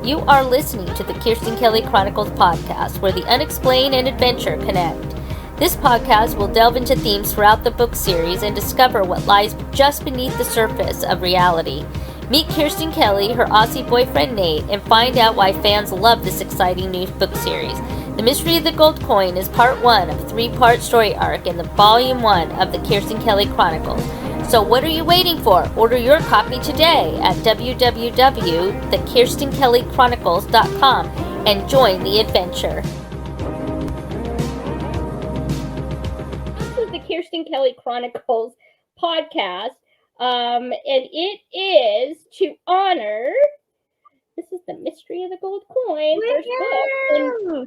You are listening to the Kirsten Kelly Chronicles podcast, where the unexplained and adventure connect. This podcast will delve into themes throughout the book series and discover what lies just beneath the surface of reality. Meet Kirsten Kelly, her Aussie boyfriend Nate, and find out why fans love this exciting new book series. The Mystery of the Gold Coin is part 1 of a 3-part story arc in the volume 1 of the Kirsten Kelly Chronicles. So what are you waiting for? Order your copy today at www.thekirstenkellychronicles.com and join the adventure. This is the Kirsten Kelly Chronicles podcast, and it is to honor. This is the Mystery of the Gold Coin, first book.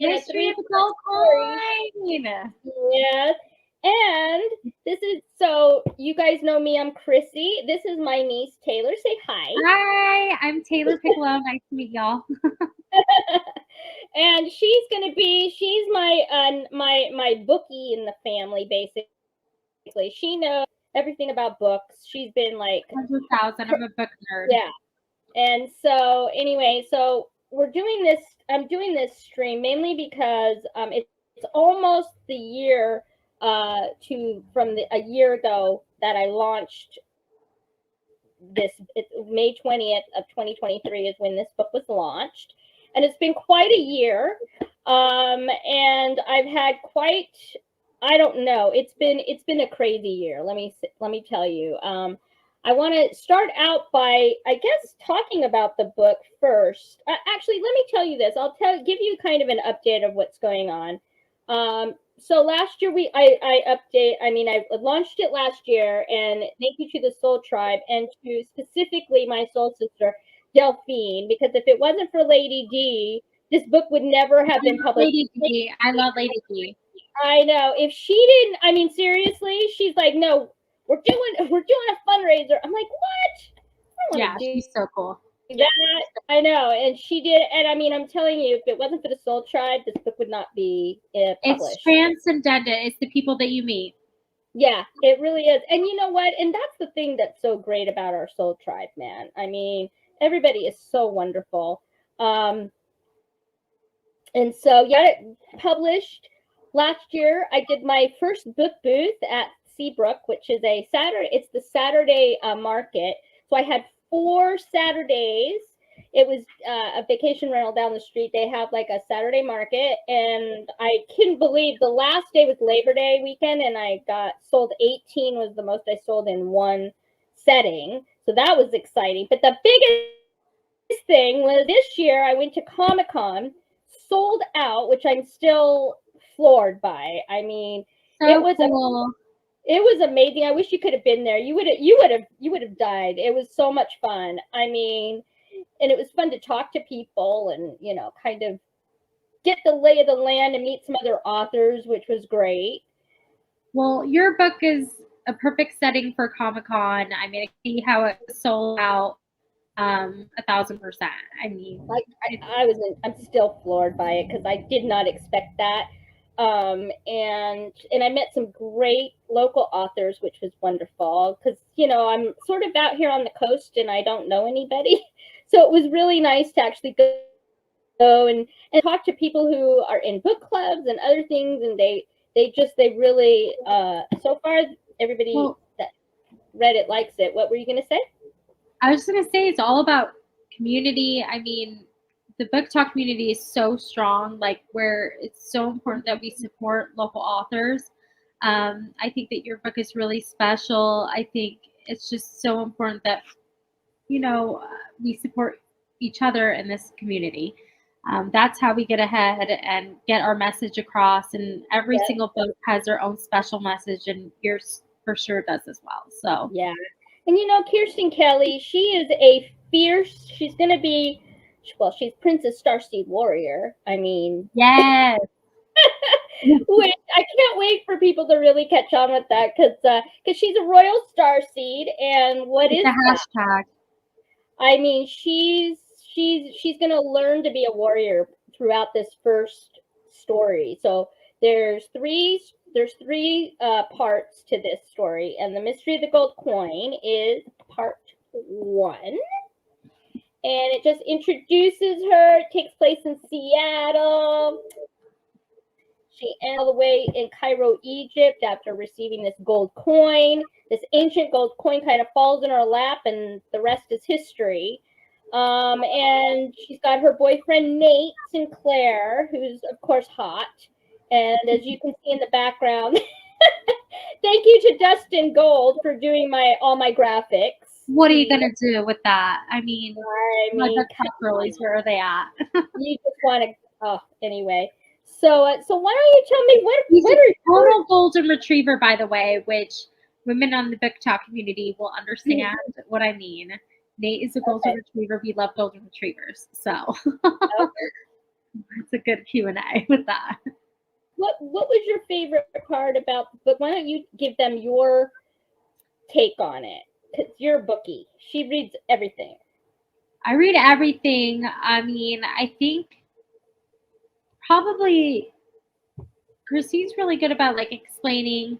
Mystery of the Gold Coin. Yes. And this is, so you guys know me, I'm Chrissy. This is my niece, Tayler. Say hi. Hi, I'm Tayler Piccolo. Nice to meet y'all. And she's my bookie in the family, basically. She knows everything about books. She's been like 100,000. I'm a book nerd. Yeah. And so anyway, so we're doing this. I'm doing this stream mainly because it's almost the year a year ago that I launched this. May 20th of 2023 is when this book was launched, and it's been quite a year. And I've had quite, I don't know, it's been a crazy year. Let me tell you. I want to start out by, I guess, talking about the book first. Actually, let me tell you this. Give you kind of an update of what's going on. So last year I launched it last year, and thank you to the Soul Tribe and to specifically my soul sister Delphine, because if it wasn't for Lady D, this book would never have been published. Lady D. I love Lady D. I know. If she didn't, I mean, seriously, she's like, no, we're doing a fundraiser. I'm like, what? Yeah, she's so cool. That I know, and she did, and I mean, I'm telling you, if it wasn't for the Soul Tribe, this book would not be published. It's transcendent. It's the people that you meet. Yeah, it really is. And you know what? And that's the thing that's so great about our Soul Tribe, man. I mean, everybody is so wonderful. And so, yeah, it published last year. I did my first book booth at Seabrook, which is it's the Saturday market. So I had 4 Saturdays. It was a vacation rental down the street. They have like a Saturday market, and I couldn't believe the last day was Labor Day weekend, and I sold 18 was the most I sold in one setting. So that was exciting. But the biggest thing was this year I went to Comic-Con, sold out, which I'm still floored by. I mean, so it was cool. It was amazing. I wish you could have been there. You would have died. It was so much fun. I mean, and it was fun to talk to people and, you know, kind of get the lay of the land and meet some other authors, which was great. Well, your book is a perfect setting for Comic-Con. I mean, I see how it sold out 1,000%. I mean, like I'm still floored by it because I did not expect that. And I met some great local authors, which was wonderful because, you know, I'm sort of out here on the coast and I don't know anybody. So it was really nice to actually go and talk to people who are in book clubs and other things. And they really, so far, everybody that read it likes it. What were you going to say? I was going to say it's all about community. I mean, the book talk community is so strong, like where it's so important that we support local authors. I think that your book is really special. I think it's just so important that, you know, we support each other in this community. That's how we get ahead and get our message across. And every single book has their own special message, and yours for sure does as well. So yeah. And you know, Kirsten Kelly, she's going to be, well, she's Princess Starseed Warrior. I mean, yes. Which I can't wait for people to really catch on with that because she's a royal starseed, and what is a hashtag? I mean, she's going to learn to be a warrior throughout this first story. So there's three parts to this story, and the Mystery of the Gold Coin is part 1. and it just introduces her. It takes place in Seattle. She ends all the way in Cairo, Egypt, after receiving this gold coin. This ancient gold coin kind of falls in her lap, and the rest is history. And she's got her boyfriend, Nate Sinclair, who's, of course, hot. And as you can see in the background, thank you to Dustin Gold for doing all my graphics. What are you going to do with that? I mean my girlies, where are they at? You just want to, anyway. So why don't you tell me what are total golden retriever, by the way, which women on the book talk community will understand what I mean. Nate is a golden retriever. We love golden retrievers, so it's a good Q&A with that. What was your favorite part about the book? Why don't you give them your take on it? Because you're a bookie. She reads everything. I read everything. I mean, I think probably Chrissy's really good about like explaining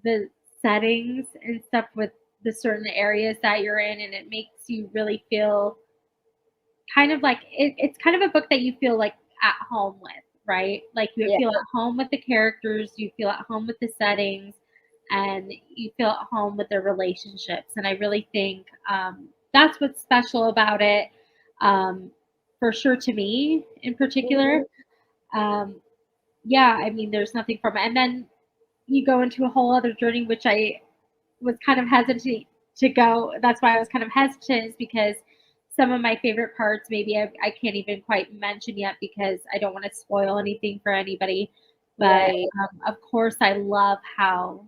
the settings and stuff with the certain areas that you're in, and it makes you really feel kind of like it's kind of a book that you feel like at home with, right? Like you feel at home with the characters, you feel at home with the settings, and you feel at home with their relationships. And I really think that's what's special about it, for sure, to me in particular. Yeah, I mean, there's nothing from it. And then you go into a whole other journey, which I was kind of hesitant to go. That's why I was kind of hesitant, is because some of my favorite parts, maybe I can't even quite mention yet because I don't want to spoil anything for anybody. But of course, I love how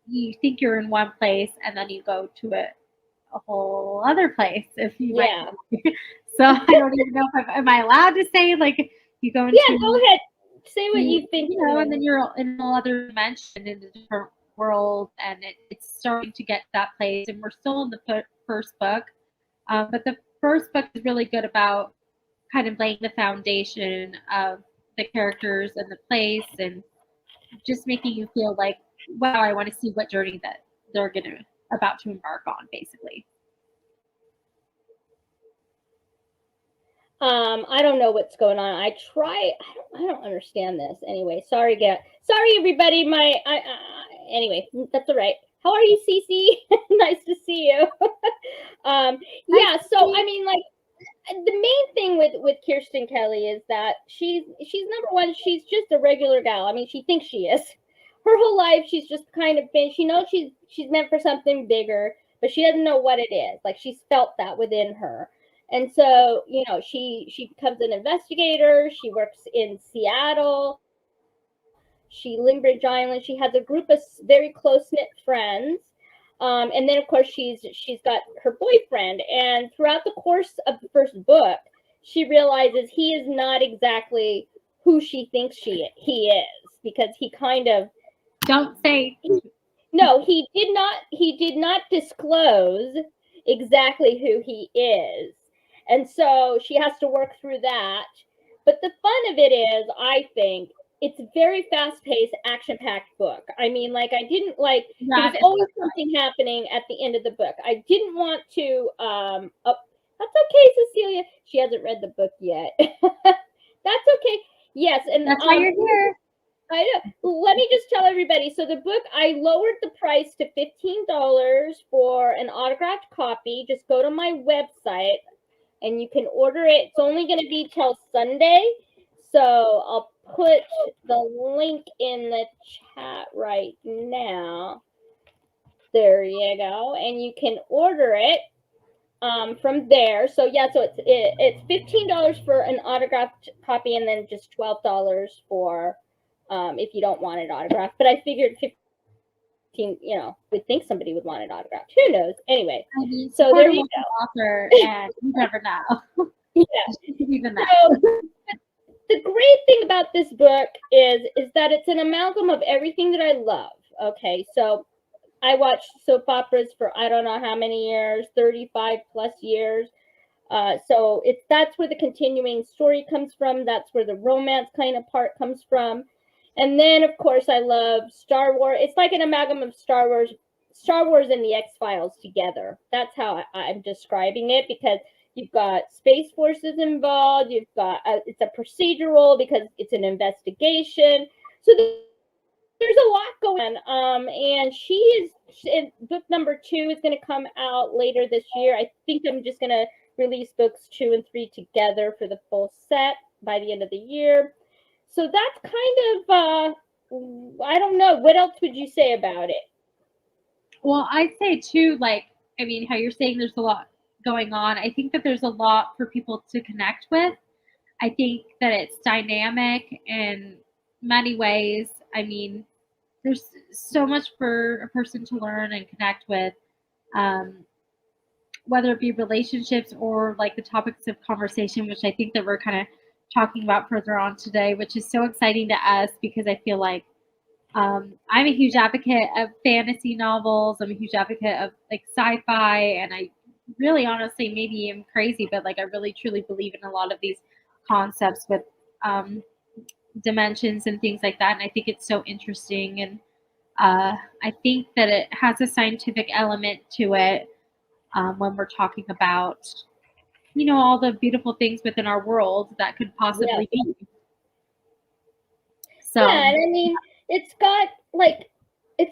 you think you're in one place and then you go to a whole other place. If you might. So I don't even know if am I allowed to say, like, you go into go ahead. Say what you think. You know, and then you're in another dimension, in a different world, and it's starting to get to that place. And we're still in the first book, but the first book is really good about kind of laying the foundation of the characters and the place, and just making you feel like, wow, I want to see what journey that they're about to embark on, basically. I don't know what's going on. I don't understand this. Anyway, sorry everybody. Anyway, that's all right. How are you, Cece? Nice to see you. Yeah, so I mean, like, the main thing with Kirsten Kelly is that she's number one, she's just a regular gal. I mean, she thinks she is. Her whole life she's just kind of been, she knows she's meant for something bigger, but she doesn't know what it is. Like, she's felt that within her. And so, you know, she becomes an investigator. She works in Seattle. Limbridge Island. She has a group of very close-knit friends. And then, of course, she's got her boyfriend. And throughout the course of the first book, she realizes he is not exactly who she thinks he is, because he kind of... Don't say... No, he did not disclose exactly who he is. And so she has to work through that. But the fun of it is, I think, it's a very fast-paced, action-packed book. I mean, like, I didn't like... There's always something happening at the end of the book. I didn't want to... that's okay, Cecilia. She hasn't read the book yet. That's okay. Yes, and... That's why you're here. I know. Let me just tell everybody. So the book, I lowered the price to $15 for an autographed copy. Just go to my website and you can order it. It's only going to be till Sunday. So I'll put the link in the chat right now. There you go. And you can order it from there. So yeah, so it's $15 for an autographed copy, and then just $12 for if you don't want it autographed. But I figured 15, you know, would think somebody would want it autographed. Who knows? Anyway, I mean, so there you go. Author, and you never know. Yeah. Even that. So, the great thing about this book is that it's an amalgam of everything that I love. Okay, so I watched soap operas for I don't know how many years, 35 plus years. So that's where the continuing story comes from. That's where the romance kind of part comes from. And then, of course, I love Star Wars. It's like an amalgam of Star Wars and the X-Files together. That's how I'm describing it, because You've got Space Forces involved. You've got it's a procedural because it's an investigation. So there's a lot going on. And book number 2 is going to come out later this year. I think I'm just going to release books 2 and 3 together for the full set by the end of the year. So that's kind of, I don't know. What else would you say about it? Well, I'd say too, like, I mean, how you're saying there's a lot going on. I think that there's a lot for people to connect with. I think that it's dynamic in many ways. I mean, there's so much for a person to learn and connect with, whether it be relationships or like the topics of conversation, which I think that we're kind of talking about further on today, which is so exciting to us because I feel like I'm a huge advocate of fantasy novels. I'm a huge advocate of like sci-fi, and I really honestly maybe I'm crazy, but like I really truly believe in a lot of these concepts with dimensions and things like that. And I think it's so interesting, and I think that it has a scientific element to it when we're talking about, you know, all the beautiful things within our world that could possibly be. So yeah, and I mean, it's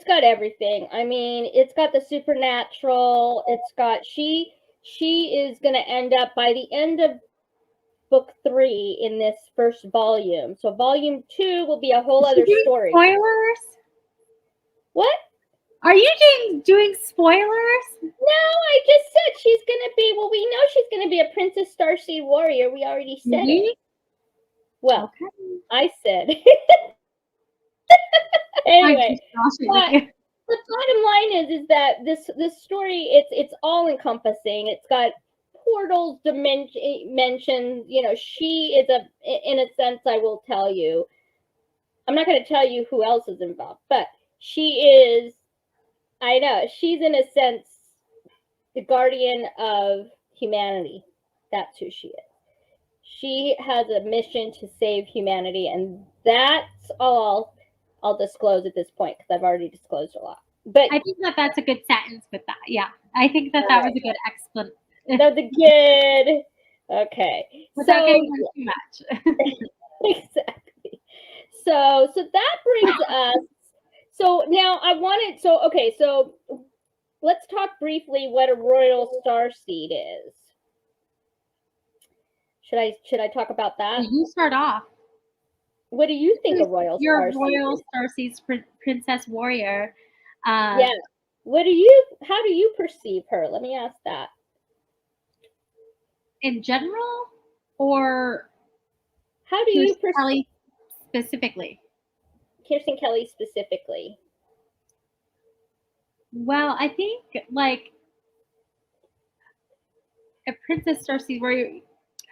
got everything. I mean, it's got the supernatural. It's got she is going to end up by the end of book 3 in this first volume. So volume 2 will be a whole other story. Spoilers? What? Are you doing spoilers? No, I just said she's going to be, well, we know she's going to be a Princess Starseed warrior. We already said it. Well, okay. I said. Anyway, but the bottom line is that this story, it's all encompassing. It's got portals, dimensions. You know, she is in a sense, I will tell you. I'm not going to tell you who else is involved, but she is. I know she's in a sense the guardian of humanity. That's who she is. She has a mission to save humanity, and that's all I'll disclose at this point because I've already disclosed a lot. But I think that that's a good sentence with that. Yeah, I think that that was a good explanation. That was a good. Okay. Without getting too much. Exactly. So that brings us. So now I wanted. So okay. So let's talk briefly what a royal starseed is. Should I talk about that? You start off. What do you think a royal starseed is? You're a royal starseed princess warrior. Yeah. How do you perceive her? Let me ask that. In general, or how do you perceive Kelly specifically? Kirsten Kelly specifically. Well, I think like a Princess Starseed warrior.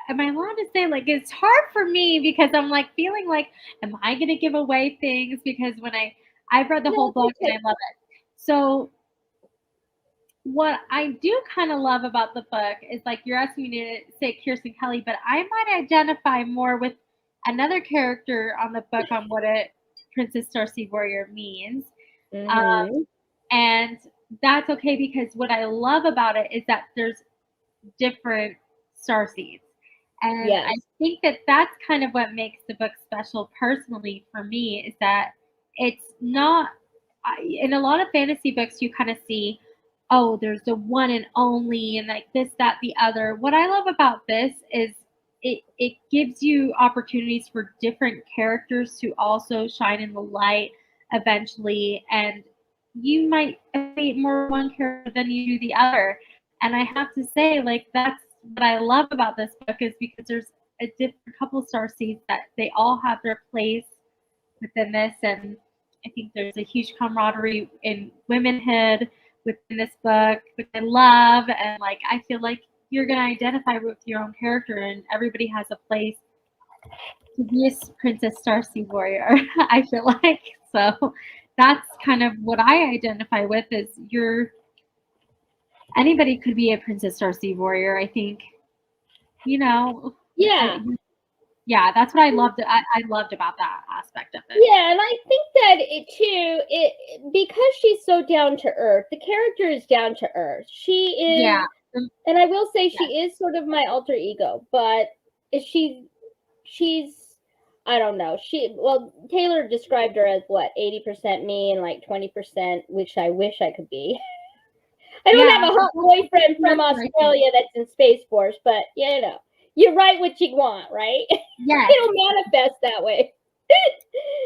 Am I allowed to say, like, it's hard for me because I'm like feeling like, am I going to give away things? Because when I've read the whole book and I love it. So what I do kind of love about the book is like, you're asking me to say Kirsten Kelly, but I might identify more with another character on the book on what a Princess Starseed warrior means. Mm-hmm. And that's okay because what I love about it is that there's different starseeds. And yes. I think that that's kind of what makes the book special personally for me is that it's not, in a lot of fantasy books, you kind of see, oh, there's the one and only and like this, that, the other. What I love about this is it gives you opportunities for different characters to also shine in the light eventually. And you might hate more one character than you do the other. And I have to say, like, that's what I love about this book is because there's a different couple starseeds that they all have their place within this. And I think there's a huge camaraderie in womanhood within this book, which I love. And, like, I feel like you're going to identify with your own character and everybody has a place to be a Princess Starseed warrior, I feel like. So that's kind of what I identify with is anybody could be a Princess Starseed warrior, I think. You know. Yeah. Yeah, that's what I loved. I loved about that aspect of it. Yeah, and I think that it because she's so down to earth, the character is down to earth. She is And I will say she is sort of my alter ego, but she's I don't know. Tayler described her as what, 80% me and like 20%, which I wish I could be. I don't have a hot boyfriend from Australia that's in Space Force, but you write what you want, right? Yeah. It'll manifest that way.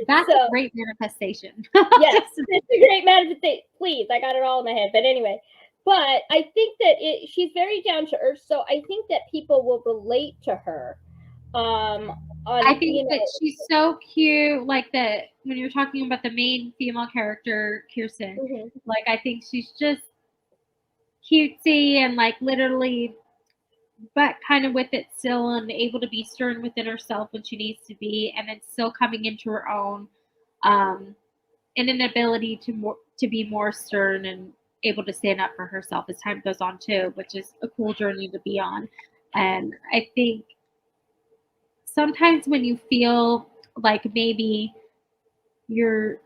That's a great manifestation. Yes, it's a great manifestation. Please, I got it all in my head. But anyway, but I think that she's very down to earth, so I think that people will relate to her. I think that she's so cute. Like when you're talking about the main female character, Kirsten, like I think she's just cutesy and like literally, but kind of with it still and able to be stern within herself when she needs to be, and then still coming into her own, and an ability to be more stern and able to stand up for herself as time goes on too, which is a cool journey to be on. And I think sometimes when you feel like maybe you're,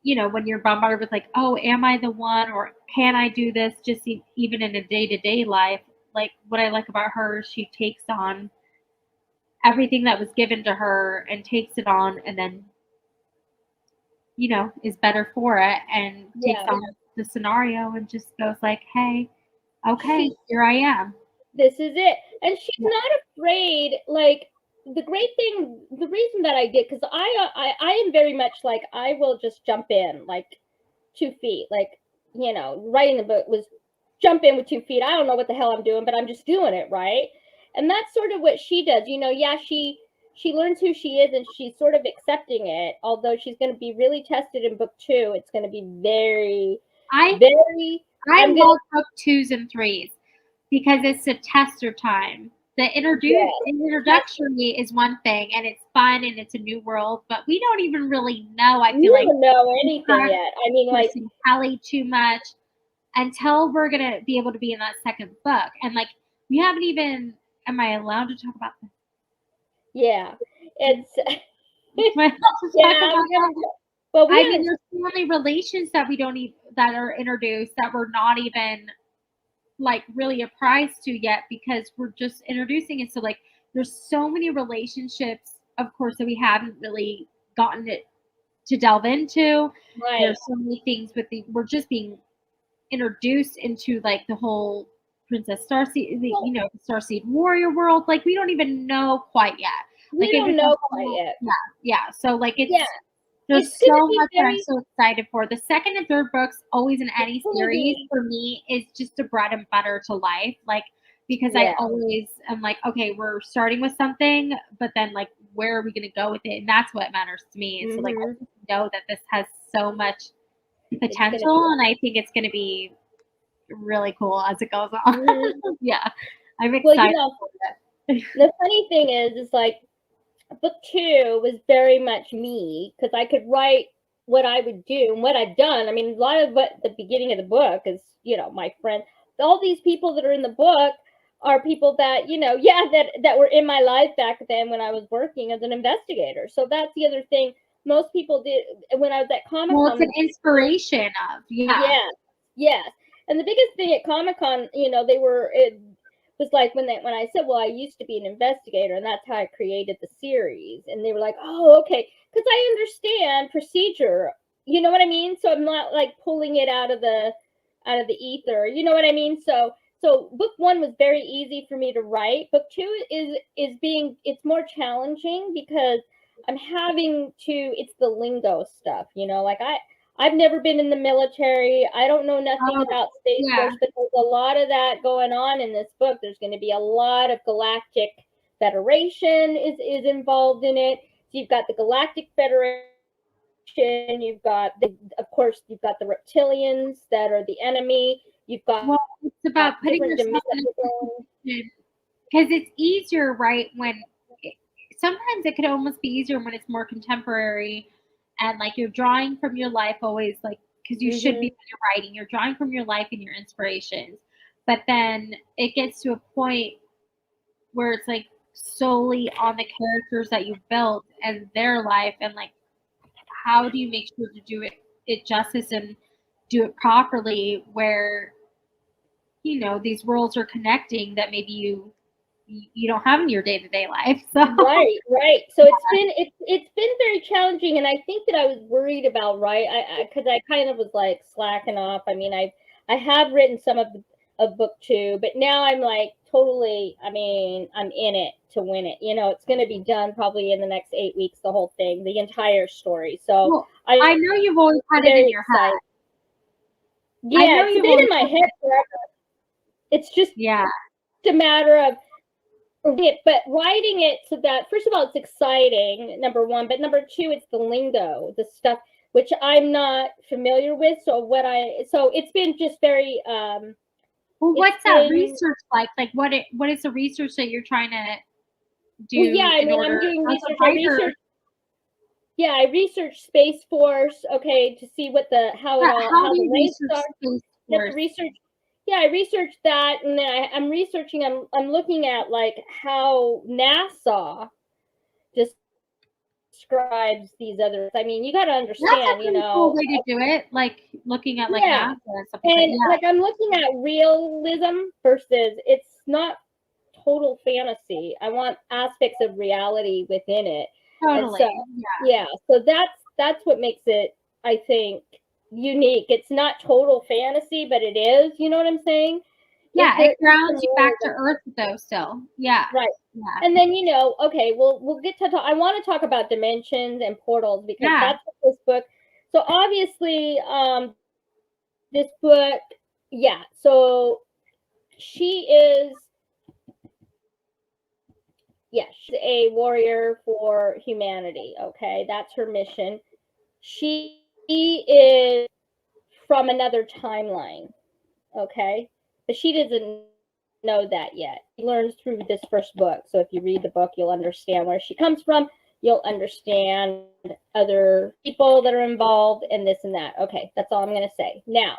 when you're bombarded with like, oh, am I the one, or can I do this, just even in a day-to-day life, like what I like about her is she takes on everything that was given to her and takes it on, and then is better for it, and takes on the scenario and just goes like, hey, okay, here I am. This is it. And she's not afraid. Like, the great thing, the reason that I did, because I am very much like, I will just jump in like 2 feet. Like, writing the book was jump in with 2 feet. I don't know what the hell I'm doing, but I'm just doing it, right? And that's sort of what she does. She learns who she is, and she's sort of accepting it. Although she's going to be really tested in book 2, it's going to be very. I love book 2s and 3s because it's a tester time. The introductory is one thing, and it's fun, and it's a new world, but we don't even really know. I feel like we don't know anything yet. I mean, like Kelly too much until we're gonna be able to be in that second book, and like we haven't even. Am I allowed to talk about this? Yeah, it's. But I mean, there's so many relations that we don't even that are introduced that we're not even like really apprised to yet because we're just introducing it. So like, there's so many relationships, of course, that we haven't really gotten it to delve into. Right. There's so many things we're just being introduced into like the whole Princess Starseed, Starseed warrior world. Like we don't even know quite yet. We don't know quite yet. Yeah. So like there's so much that I'm so excited for. The second and third books, always in any series, for me, is just a bread and butter to life. Like, because I always am like, okay, we're starting with something, but then like, where are we going to go with it? And that's what matters to me. And so like, I know that this has so much potential, and I think it's going to be really cool as it goes on. Yeah, I'm excited. The funny thing is like, book 2 was very much me because I could write what I would do and what I've done. I mean, a lot of what the beginning of the book is, my friend, all these people that are in the book are people that, that were in my life back then when I was working as an investigator. So that's the other thing most people did when I was at Comic-Con. Well, it's an inspiration of, Yes. And the biggest thing at Comic-Con, was like when I said, well, I used to be an investigator, and that's how I created the series. And they were like, oh, okay, because I understand procedure. You know what I mean? So I'm not like pulling it out of the ether. You know what I mean? So book 1 was very easy for me to write. Book 2 it's more challenging because I'm having to. It's the lingo stuff. Like I've never been in the military. I don't know nothing about Space Force, but there's a lot of that going on in this book. There's going to be a lot of Galactic Federation is involved in it. So you've got the Galactic Federation. You've got you've got the reptilians that are the enemy. You've got it's about putting yourself in because it's easier, right? Sometimes it could almost be easier when it's more contemporary. And like you're drawing from your life always, like, because you should be when you're writing, you're drawing from your life and your inspirations. But then it gets to a point where it's like solely on the characters that you built and their life, and like, how do you make sure to do it justice and do it properly? Where you know, these worlds are connecting that maybe you don't have in your day-to-day life. So Right. So it's been very challenging, and I think that I was worried about, right? Because I kind of was like slacking off. I mean, I have written some of book 2, but now I'm like totally. I mean, I'm in it to win it. You know, it's going to be done probably in the next 8 weeks, the whole thing, the entire story. So well, I know you've always had it in your head. Yeah, it's been in my head forever. It's just a matter of it, but writing it so that, first of all, it's exciting, number one, but number 2, it's the lingo, the stuff which I'm not familiar with. So it's been just very well, what's that research like? Like what is the research that you're trying to do? Well, yeah, I mean, I'm doing research. I researched Space Force, okay, to see what how the ranks are. I researched that, and then I'm researching. I'm looking at like how NASA describes these others. I mean, you got to understand, That's a cool way to do it, like looking at like NASA and stuff like that. Like I'm looking at realism versus it's not total fantasy. I want aspects of reality within it. Totally. So that's what makes it, I think, unique. It's not total fantasy, but it is. You know what I'm saying? Yeah, it grounds you back to earth though. Still, yeah. Right. Yeah. And then okay, we'll get to talk. I want to talk about dimensions and portals because that's what this book. So obviously, this book, So she is. Yes, she's a warrior for humanity. Okay, that's her mission. She is from another timeline. Okay, but she doesn't know that yet. She learns through this first book. So if you read the book, you'll understand where she comes from. You'll understand other people that are involved and this and that. Okay, that's all I'm going to say. Now,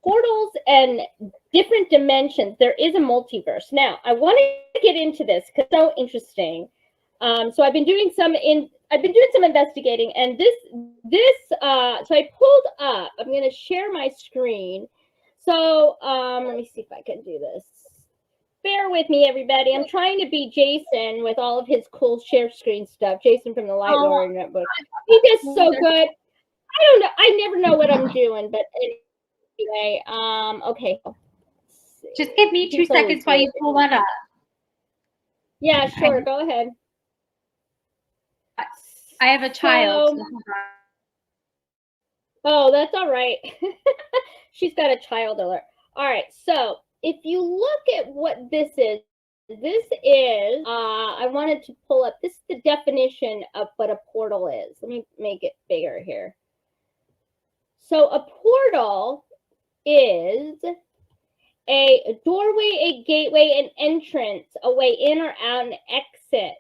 portals and different dimensions. There is a multiverse. Now, I want to get into this because it's so interesting. So I've been doing some investigating, and so I pulled up. I'm going to share my screen. So let me see if I can do this. Bear with me, everybody. I'm trying to be Jason with all of his cool share screen stuff. Jason from the Light Warrior Notebook. He does so good. I don't know. I never know what I'm doing, but anyway, okay. Just give me 2 seconds while you pull that up. Yeah, sure. Go ahead. I have a child. Oh, that's all right. She's got a child alert. All right. So if you look at what this is, I wanted to pull up, this is the definition of what a portal is. Let me make it bigger here. So a portal is a doorway, a gateway, an entrance, a way in or out, an exit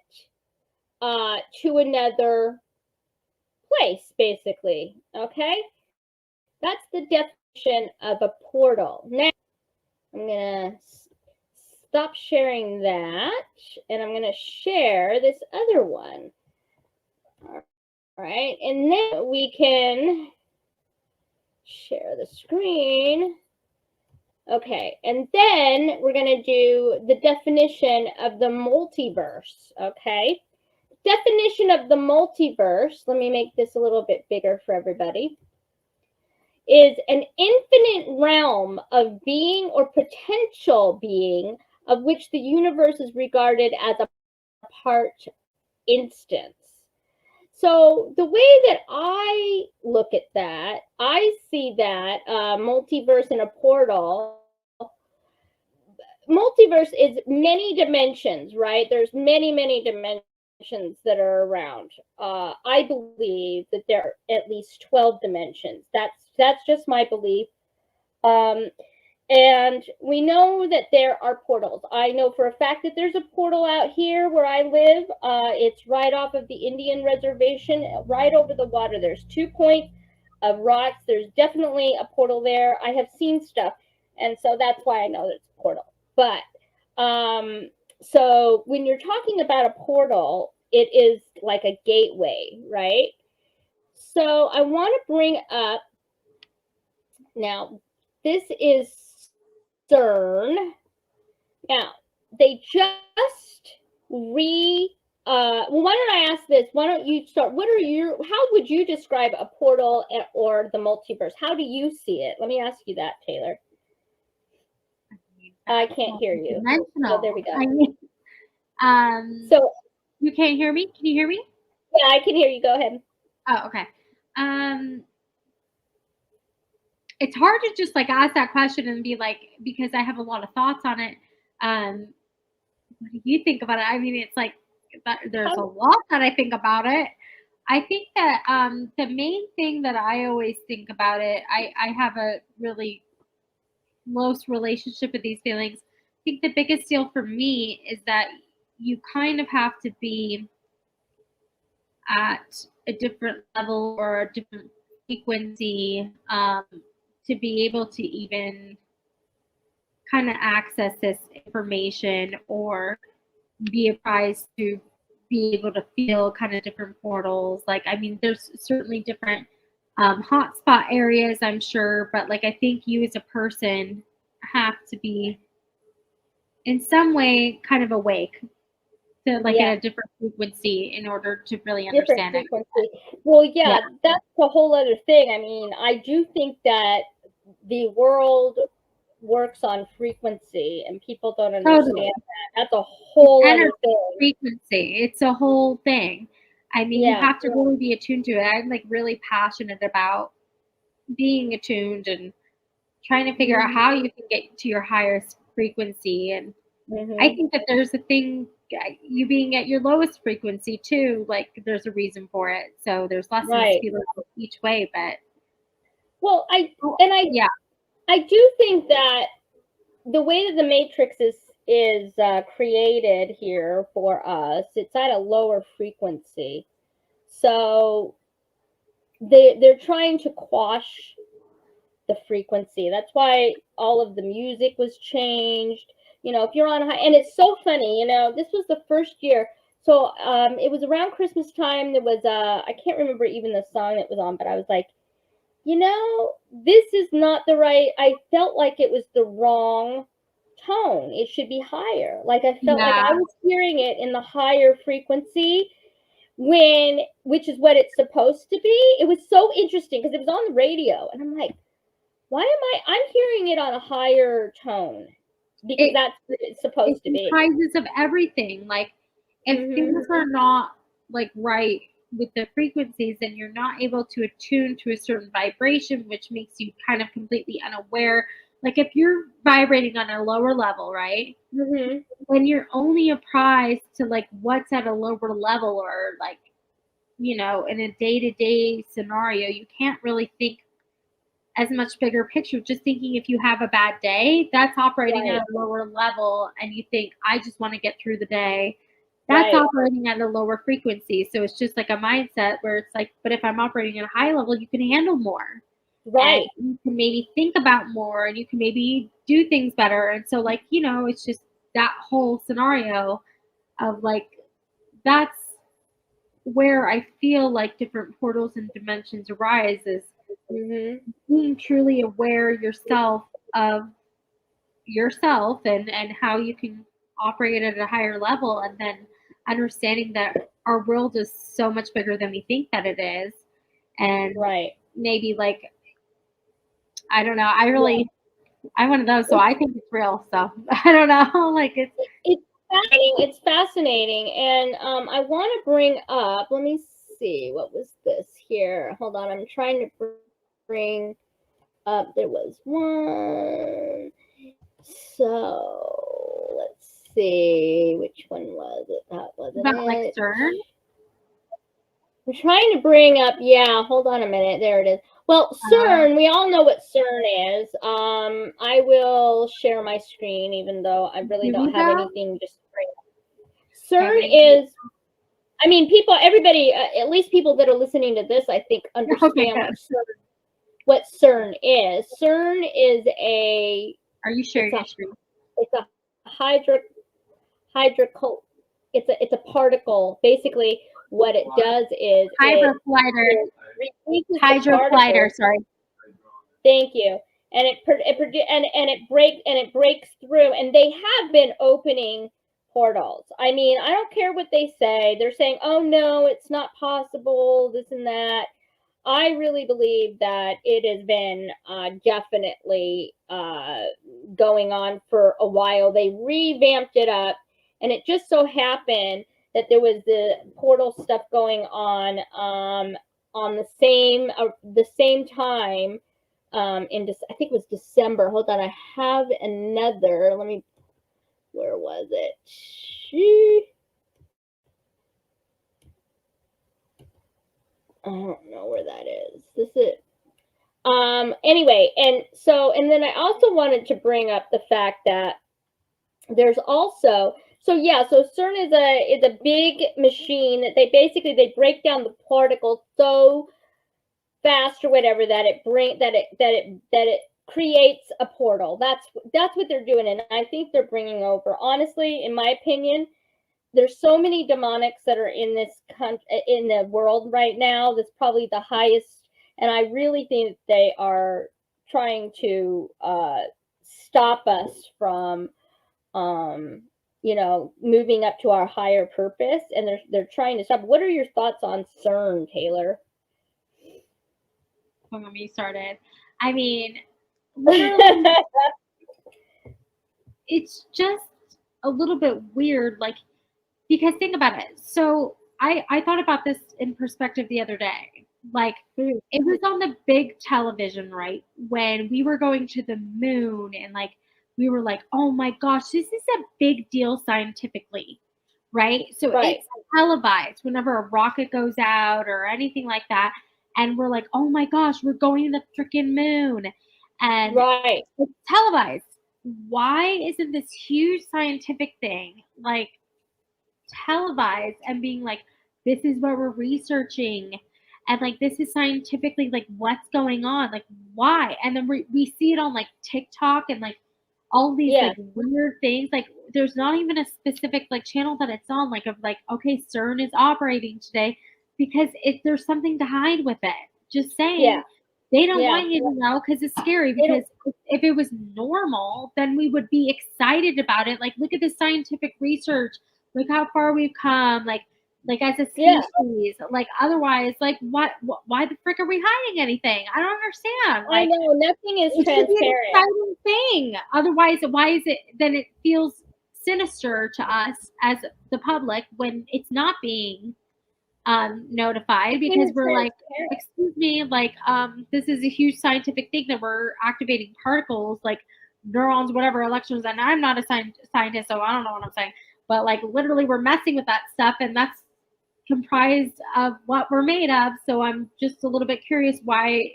to another place, basically. Okay? That's the definition of a portal. Now, I'm going to stop sharing that, and I'm going to share this other one. All right, and then we can share the screen. Okay, and then we're going to do the definition of the multiverse, okay? Definition of the multiverse, let me make this a little bit bigger for everybody, is an infinite realm of being or potential being of which the universe is regarded as a part instance. So the way that I look at that, I see that multiverse and a portal. Multiverse is many dimensions, right? There's many, many dimensions that are around. I believe that there are at least 12 dimensions. That's just my belief. And we know that there are portals. I know for a fact that there's a portal out here where I live. It's right off of the Indian reservation, right over the water. There's 2 points of rocks. There's definitely a portal there. I have seen stuff, and so that's why I know that it's a portal. But so when you're talking about a portal, it is like a gateway, right? So I want to bring up now this is CERN. Now, they just well, why don't I ask this? Why don't you start? How would you describe a portal or the multiverse? How do you see it? Let me ask you that, Tayler. I can't hear you. Oh, there we go. So you can't hear me? Can you hear me? Yeah, I can hear you. Go ahead. Oh, okay. It's hard to just like ask that question and be like, because I have a lot of thoughts on it. What do you think about it? I mean, it's like there's a lot that I think about it. I think that the main thing that I always think about it, I have a really close relationship with these feelings. I think the biggest deal for me is that you kind of have to be at a different level or a different frequency to be able to even kind of access this information or be apprised to be able to feel kind of different portals. Like, I mean, there's certainly different hotspot areas, I'm sure, but like, I think you as a person have to be in some way kind of awake to like at a different frequency in order to really understand it. Well, yeah, that's a whole other thing. I mean, I do think that the world works on frequency and people don't understand that. That's a whole other thing. Frequency. It's a whole thing. I mean, you have to really be attuned to it. I'm like really passionate about being attuned and trying to figure out how you can get to your highest frequency. And I think that there's a thing, you being at your lowest frequency too, like there's a reason for it. So there's lessons to be learned each way, but well, I do think that the way that the Matrix is created here for us, it's at a lower frequency. So they're trying to quash the frequency. That's why all of the music was changed. You know, if you're on high, and it's so funny, you know, this was the first year. So it was around Christmas time. There was I can't remember even the song that was on, but I was like, you know, this is not the right. I felt like it was the wrong tone. It should be higher. Like I felt like I was hearing it in the higher frequency which is what it's supposed to be. It was so interesting because it was on the radio, and I'm like, why am I'm hearing it on a higher tone? Because that's what it's supposed to be. Prices of everything. Like if things are not like right with the frequencies, then you're not able to attune to a certain vibration, which makes you kind of completely unaware. Like if you're vibrating on a lower level, right? When you're only apprised to like what's at a lower level, or like, you know, in a day-to-day scenario, you can't really think as much bigger picture. Just thinking if you have a bad day, that's operating at a lower level, and you think, I just want to get through the day. That's operating at a lower frequency. So it's just like a mindset where it's like, but if I'm operating at a high level, you can handle more. And you can maybe think about more, and you can maybe do things better. And so like, you know, it's just that whole scenario of like, that's where I feel like different portals and dimensions arise, is being truly aware yourself of yourself and how you can operate at a higher level, and then understanding that our world is so much bigger than we think that it is. And maybe like, I don't know, I'm one of those, so I think it's real. So I don't know, like it's fascinating. And I want to bring up, let me see, what was this here? Hold on, I'm trying to bring up, there was one. So let's see, which one was it? That wasn't it. Like CERN? I'm trying to bring up, hold on a minute. There it is. Well, CERN, we all know what CERN is. I will share my screen, even though I really don't have anything just to bring up. CERN is, I mean, everybody, at least people that are listening to this, I think understand what CERN is. CERN is Are you sharing your screen? It's a it's a particle. Basically, what it does is hydroflighter. Sorry. Thank you. and it breaks through, and they have been opening portals. I mean, I don't care what they say. They're saying, oh no, it's not possible, this and that. I really believe that it has been definitely going on for a while. They revamped it up, and it just so happened that there was the portal stuff going on the same time I think it was December. Hold on, I have another. Where was it? I don't know where that is. This is anyway, and then I also wanted to bring up the fact that there's also so CERN is a big machine that they break down the particles so fast or whatever that it creates a portal. That's what they're doing, and I think they're bringing over. Honestly, in my opinion, there's so many demonics that are in the world right now. That's probably the highest, and I really think they are trying to stop us from moving up to our higher purpose, and they're trying to stop. What are your thoughts on CERN, Tayler? When we started, I mean, literally, it's just a little bit weird, like, because think about it. So I thought about this in perspective the other day. Like, it was on the big television, right? When we were going to the moon, and like we were like, oh my gosh, this is a big deal scientifically, right? So Right. It's televised whenever a rocket goes out or anything like that. And we're like, oh my gosh, we're going to the freaking moon. And Right. it's televised. Why isn't this huge scientific thing like televised and being like, this is what we're researching, and like this is scientifically like what's going on, like why? And then we see it on like TikTok and like all these like weird things. Like there's not even a specific like channel that it's on, like of like, okay, CERN is operating today, because there's something to hide with it. Just saying. Yeah. They don't want you to know because it's scary. Because if it was normal, then we would be excited about it. Like, look at the scientific research. Look how far we've come. Like as a species. Like otherwise, like why the frick are we hiding anything? I don't understand. Like, I know nothing is transparent. It's an exciting thing. Otherwise, why is it? Then it feels sinister to us as the public when it's not being notified, because we're like, excuse me, like this is a huge scientific thing that we're activating particles like neurons, whatever, electrons, and I'm not a scientist, so I don't know what I'm saying, but like literally we're messing with that stuff, and that's comprised of what we're made of. So I'm just a little bit curious why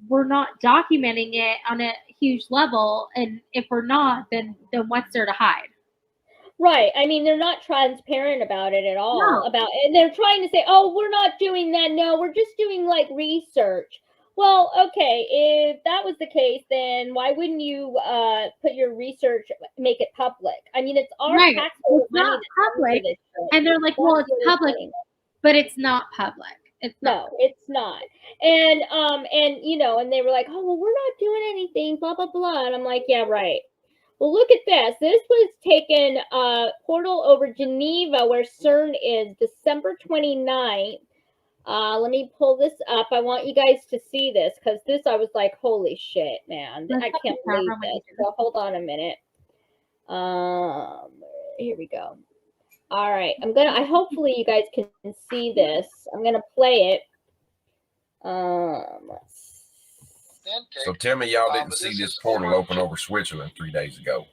we're not documenting it on a huge level, and if we're not, then what's there to hide? Right. I mean, they're not transparent about it at all. And they're trying to say, oh, we're not doing that. No, we're just doing like research. Well, okay, if that was the case, then why wouldn't you put your research, make it public? I mean, it's our taxpayer money that's public, and they're like, well, it's public, but it's not public. It's not. No, it's not. And and they were like, oh, well, we're not doing anything, blah blah blah. And I'm like, yeah, right. Well, look at this. This was taken portal over Geneva, where CERN is, December 29th. Let me pull this up. I want you guys to see this, because this, I was like, holy shit, man. I can't believe this. So hold on a minute. Here we go. All right. hopefully you guys can see this. I'm going to play it. Let's see. So tell me y'all didn't see this portal open over Switzerland 3 days ago.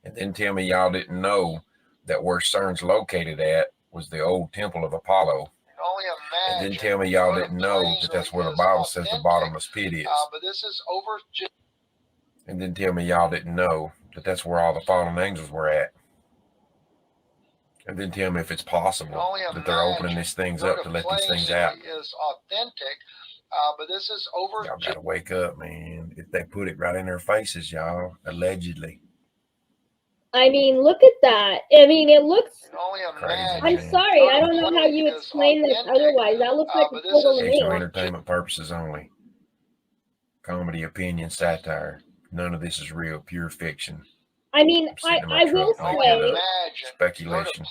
And then tell me y'all didn't know that where CERN's located at was the old temple of Apollo. And then tell me y'all didn't know that that's where the Bible says the bottomless pit is. And then tell me y'all didn't know that that's where all the fallen angels were at. And then tell me if it's possible that they're opening these things up to let these things out. But this is over. Y'all gotta wake up, man. If they put it right in their faces, y'all, allegedly. I mean, look at that. I mean, it looks crazy. I'm sorry, I don't know how you explain this otherwise. That looks like a total it's for entertainment purposes only. comedy, opinion, satire. None of this is real, pure fiction. I mean, I will say speculation,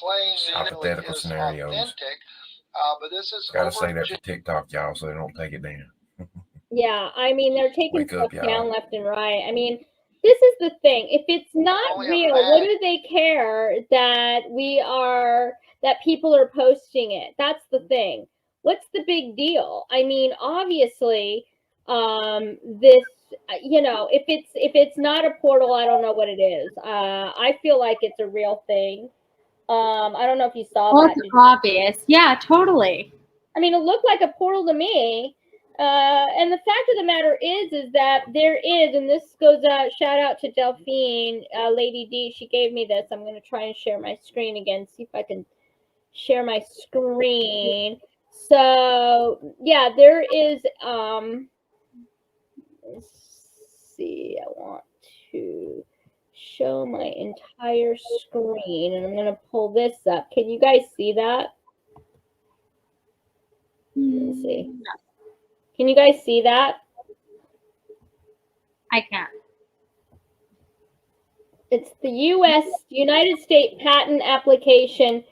hypothetical scenarios. But this is Gotta say that for TikTok, y'all, so they don't take it down. Yeah, I mean, they're taking Wake stuff up, y'all. down left and right. I mean, this is the thing. If it's not real, what do they care that people are posting it? That's the thing. What's the big deal? I mean, obviously, this, if it's not a portal, I don't know what it is. I feel like it's a real thing. I don't know if you saw that. It's obvious. Yeah, totally. I mean, it looked like a portal to me. And the fact of the matter is that there is, and this goes out, shout out to Delphine, Lady D, she gave me this. I'm going to try and share my screen again, see if I can share my screen. So, yeah, there is, let's see, I want to show my entire screen, and I'm going to pull this up. Can you guys see that? Let's see. Can you guys see that? I can't. It's the United States patent application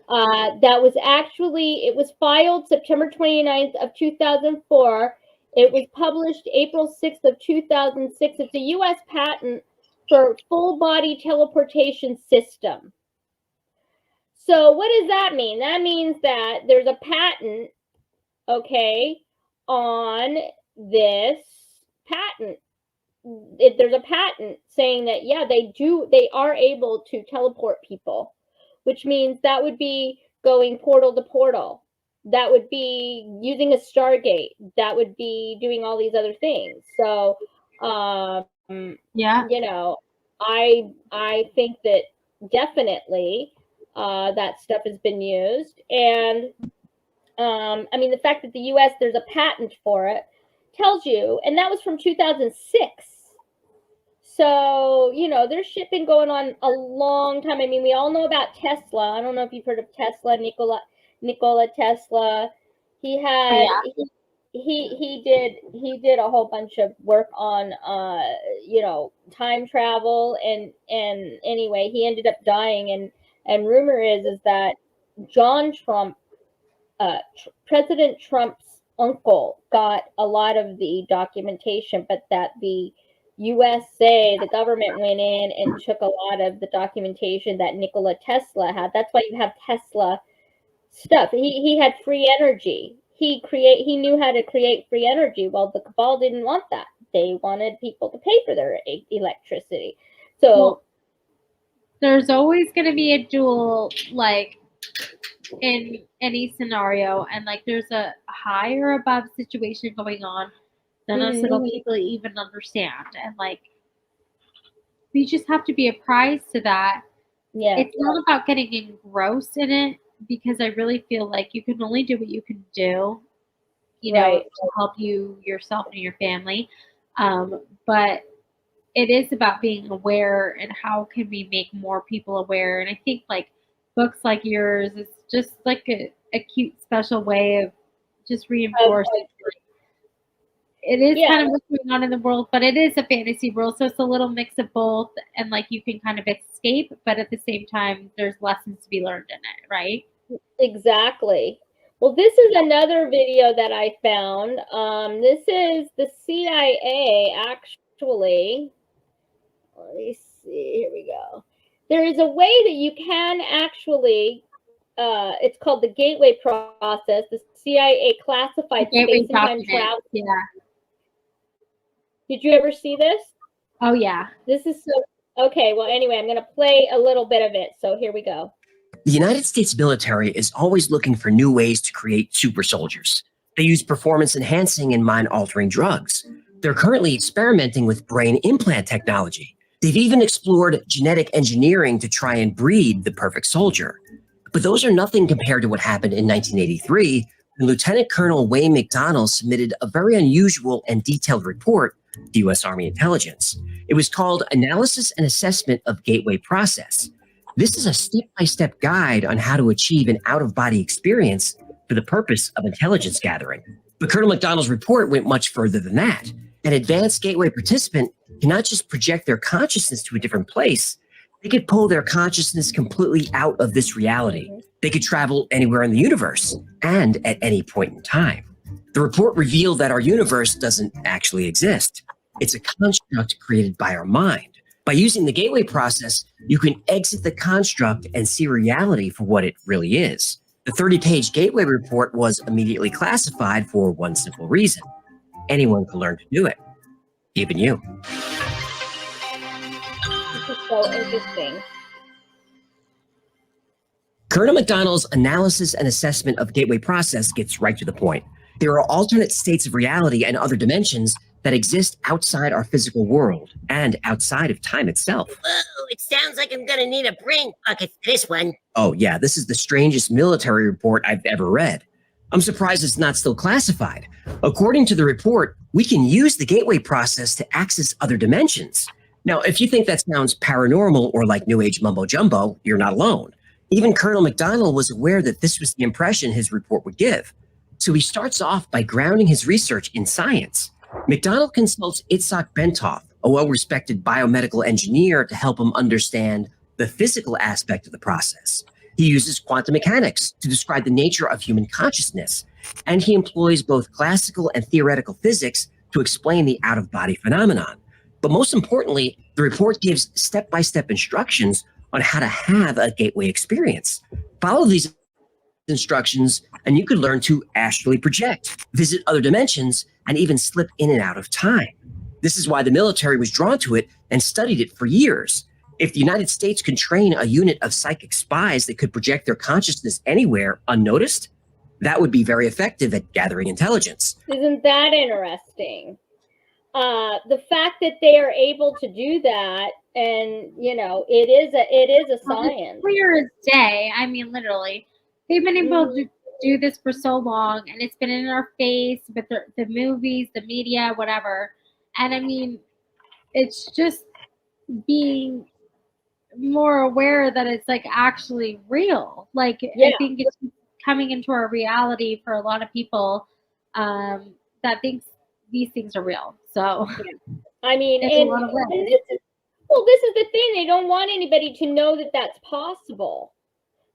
that was it was filed September 29th of 2004. It was published April 6th of 2006. It's a U.S. patent for full body teleportation system. So what does that mean? That means that there's a patent, okay, on this patent. There's a patent saying that, yeah, they are able to teleport people, which means that would be going portal to portal. That would be using a Stargate. That would be doing all these other things. So, yeah, I think that definitely that stuff has been used. And I mean, the fact that the U.S., there's a patent for it tells you, and that was from 2006. So, there's shit been going on a long time. I mean, we all know about Tesla. I don't know if you've heard of Tesla, Nikola Tesla. He had, he did a whole bunch of work on, time travel. And anyway, he ended up dying. And rumor is that John Trump, President Trump's uncle, got a lot of the documentation, but that the USA, the government went in and took a lot of the documentation that Nikola Tesla had. That's why you have Tesla stuff. He had free energy. He knew how to create free energy. Well, the cabal didn't want that. They wanted people to pay for their electricity. So there's always going to be a duel, like, in any scenario, and like there's a high or above situation going on that us little people even understand, and like we just have to be apprised to that. Yeah, it's not about getting engrossed in it, because I really feel like you can only do what you can do, to help you, yourself, and your family. But it is about being aware, and how can we make more people aware. And I think like books like yours is just like a cute, special way of just reinforcing. It is kind of what's going on in the world, but it is a fantasy world, so it's a little mix of both, and like you can kind of escape, but at the same time, there's lessons to be learned in it, right? Exactly. Well, this is another video that I found. This is the CIA, actually. Let me see. Here we go. There is a way that you can actually, it's called the gateway process. The CIA classified space and time travel. Yeah. Did you ever see this? Oh, yeah. This is so, okay. Well, anyway, I'm going to play a little bit of it. So here we go. The United States military is always looking for new ways to create super soldiers. They use performance-enhancing and mind-altering drugs. They're currently experimenting with brain implant technology. They've even explored genetic engineering to try and breed the perfect soldier. But those are nothing compared to what happened in 1983, when Lieutenant Colonel Wayne McDonnell submitted a very unusual and detailed report to U.S. Army intelligence. It was called Analysis and Assessment of Gateway Process. This is a step-by-step guide on how to achieve an out-of-body experience for the purpose of intelligence gathering. But Colonel McDonnell's report went much further than that. An advanced gateway participant can not just project their consciousness to a different place, they could pull their consciousness completely out of this reality. They could travel anywhere in the universe and at any point in time. The report revealed that our universe doesn't actually exist. It's a construct created by our mind. By using the gateway process, you can exit the construct and see reality for what it really is. The 30-page gateway report was immediately classified for one simple reason. Anyone can learn to do it, even you. This is so interesting. Colonel McDonald's analysis and assessment of gateway process gets right to the point. There are alternate states of reality and other dimensions that exist outside our physical world and outside of time itself. Whoa, it sounds like I'm gonna need a brain bucket for this one. Oh yeah, this is the strangest military report I've ever read. I'm surprised it's not still classified. According to the report, we can use the gateway process to access other dimensions. Now, if you think that sounds paranormal or like New Age mumbo jumbo, you're not alone. Even Colonel McDonald was aware that this was the impression his report would give. So he starts off by grounding his research in science. McDonald consults Itzhak Bentov, a well-respected biomedical engineer, to help him understand the physical aspect of the process. He uses quantum mechanics to describe the nature of human consciousness, and he employs both classical and theoretical physics to explain the out-of-body phenomenon. But most importantly, the report gives step-by-step instructions on how to have a gateway experience. Follow these instructions, and you could learn to astrally project, visit other dimensions, and even slip in and out of time. This is why the military was drawn to it and studied it for years. If the United States could train a unit of psychic spies that could project their consciousness anywhere unnoticed, that would be very effective at gathering intelligence. Isn't that interesting? The fact that they are able to do that, and it is a science. Clear as day. I mean, literally, they've been able to do this for so long, and it's been in our face with the movies, the media, whatever. And I mean, it's just being more aware that it's like actually real. Like, Yeah. I think it's coming into our reality for a lot of people that thinks these things are real. So I mean, there's a lot of ways. this is the thing. They don't want anybody to know that that's possible.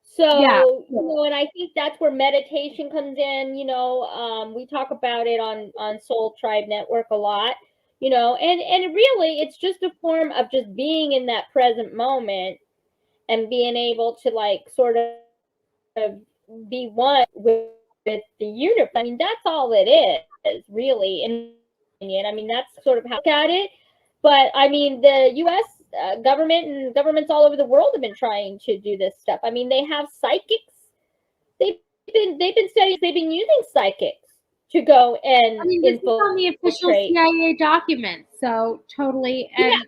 So, Yeah. And I think that's where meditation comes in. We talk about it on Soul Tribe Network a lot, and really it's just a form of just being in that present moment and being able to like sort of be one with the universe. I mean, that's all it is really. I mean, that's sort of how I look at it. But I mean, the U.S. Government and governments all over the world have been trying to do this stuff. I mean, they have psychics. They've been studying. They've been using psychics to go and this is on the official CIA documents. So totally, and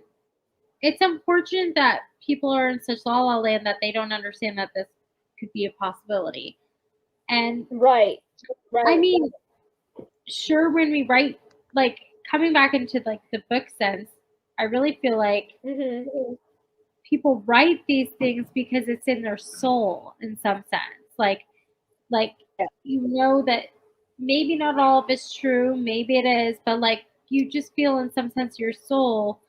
it's unfortunate that people are in such la la land that they don't understand that this could be a possibility. And right. I mean, sure, when we write, like coming back into like the book sense, I really feel like people write these things because it's in their soul in some sense. Like that maybe not all of it's true, maybe it is, but like you just feel in some sense your soul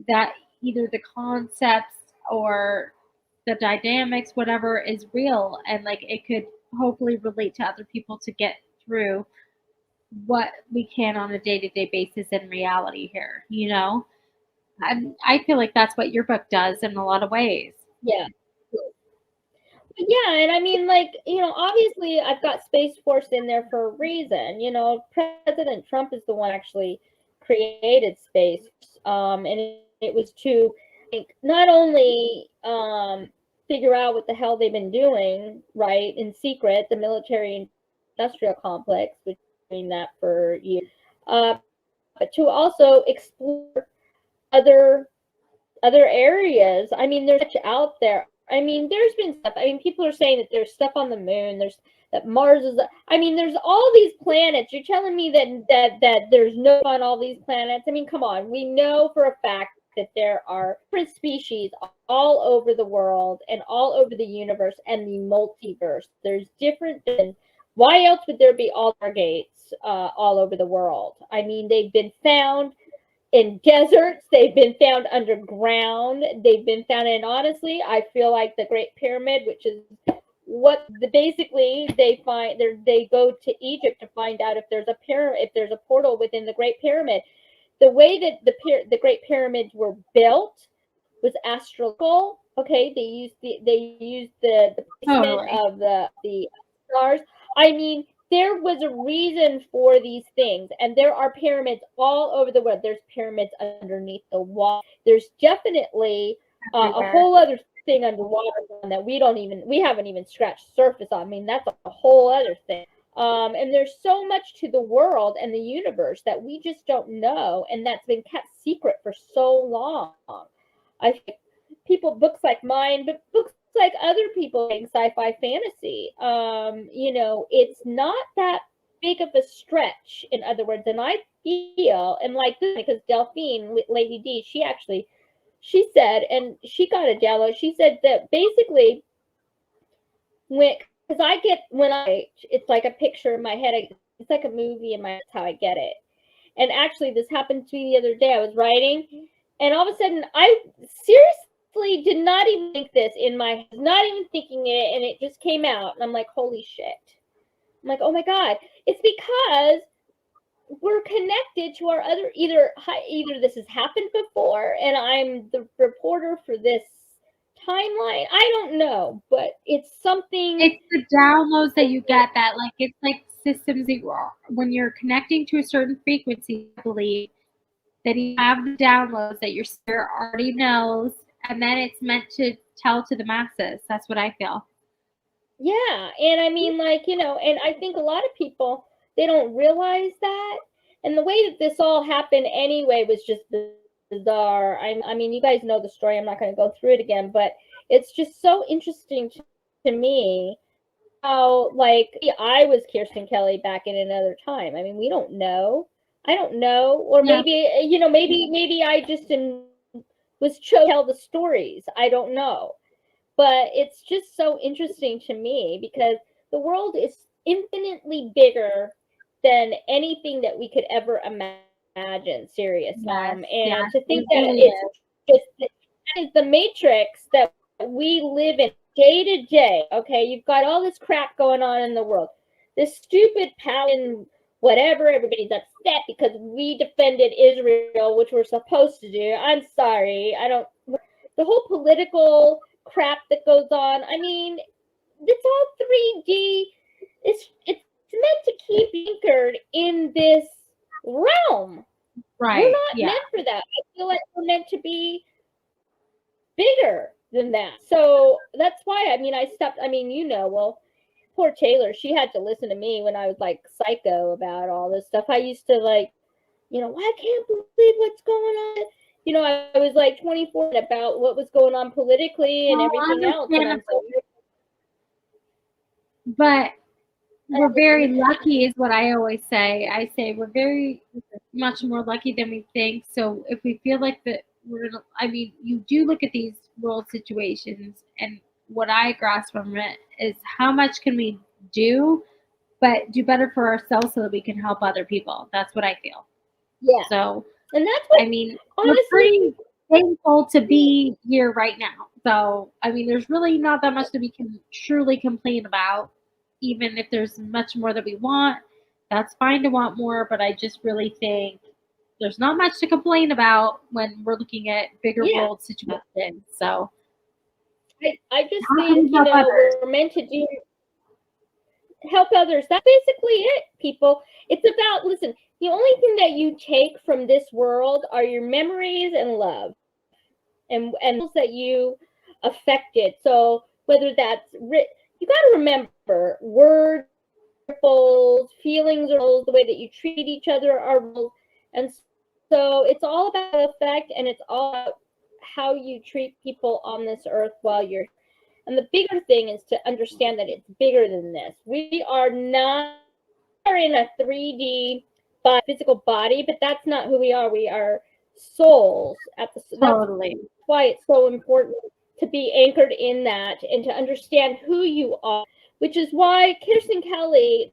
that either the concepts or the dynamics, whatever, is real, and like it could hopefully relate to other people to get through what we can on a day-to-day basis in reality here, I feel like that's what your book does in a lot of ways. Yeah, and I mean, like, obviously I've got Space Force in there for a reason. President Trump is the one actually created space, and it was to not only figure out what the hell they've been doing, right, in secret, the military industrial complex, which doing that for years, but to also explore other areas. I mean, there's much out there. I mean, there's been stuff. I mean, people are saying that there's stuff on the moon. That Mars is. I mean, there's all these planets. You're telling me that there's no on all these planets. I mean, come on. We know for a fact that there are different species all over the world and all over the universe and the multiverse. There's different. Why else would there be all our gates? all over the world. I mean, they've been found in deserts, they've been found underground, they've been found, and honestly, I feel like the Great Pyramid, which is basically they go to Egypt to find out if there's a pyramid, if there's a portal within the Great Pyramid. The way that the Great Pyramids were built was astronomical. Okay, they used the placement of the stars. I mean, there was a reason for these things, and there are pyramids all over the world. There's pyramids underneath the wall. There's definitely a whole other thing underwater that we haven't even scratched the surface on. I mean, that's a whole other thing. And there's so much to the world and the universe that we just don't know, and that's been kept secret for so long. I think books like mine, but books like other people in sci-fi fantasy, it's not that big of a stretch, in other words, and I feel, and like this, because Delphine, Lady D, she said, and she got a download, she said that basically, it's like a picture in my head, it's like a movie in my head, that's how I get it. And actually, this happened to me the other day. I was writing, and all of a sudden, I seriously did not even think this in my head, not even thinking it, and it just came out, and I'm like, holy shit. I'm like, oh my God. It's because we're connected to our other, either this has happened before, and I'm the reporter for this timeline. I don't know, but it's something. It's the downloads that you get that, like, it's like systems that you are, when you're connecting to a certain frequency, I believe that you have the downloads that your spirit already knows, and then it's meant to tell to the masses. That's what I feel. Yeah, and I mean, like, and I think a lot of people, they don't realize that, and the way that this all happened anyway was just bizarre. I mean, you guys know the story. I'm not going to go through it again, but it's just so interesting to me how, like, I was Kirsten Kelly back in another time. I mean, we don't know. I don't know, or maybe maybe I just was chosen to tell the stories. I don't know, but it's just so interesting to me because the world is infinitely bigger than anything that we could ever imagine. Serious, and to think that that is the matrix that we live in day to day. Okay, you've got all this crap going on in the world. This stupid Palin whatever, everybody's upset because we defended Israel, which we're supposed to do. I'm sorry. The whole political crap that goes on. I mean, it's all 3D. It's meant to keep anchored in this realm. Right. We're not meant for that. I feel like we're meant to be bigger than that. So that's why, I stopped. Poor Tayler, she had to listen to me when I was like psycho about all this stuff. I used to I can't believe what's going on. I was like 24 about what was going on politically and everything else. And but we're very lucky is what I always say. I say we're very much more lucky than we think. So if we feel like that you do look at these world situations, and what I grasp from it is how much can we do, but do better for ourselves so that we can help other people. That's what I feel. Yeah. So, and that's what, honestly, we're pretty thankful to be here right now. So, there's really not that much that we can truly complain about. Even if there's much more that we want, that's fine to want more, but I just really think there's not much to complain about when we're looking at bigger world situations. So I just think, we're meant to help others. That's basically it, people. It's about, listen, the only thing that you take from this world are your memories and love and that you affected. So whether that's you got to remember words, feelings, or the way that you treat each other are rules. And so it's all about effect, and it's all about how you treat people on this earth while you're. And the bigger thing is to understand that it's bigger than this. We are in a 3D physical body, but that's not who we are. We are souls totally. That's why it's so important to be anchored in that and to understand who you are, which is why Kirsten Kelly,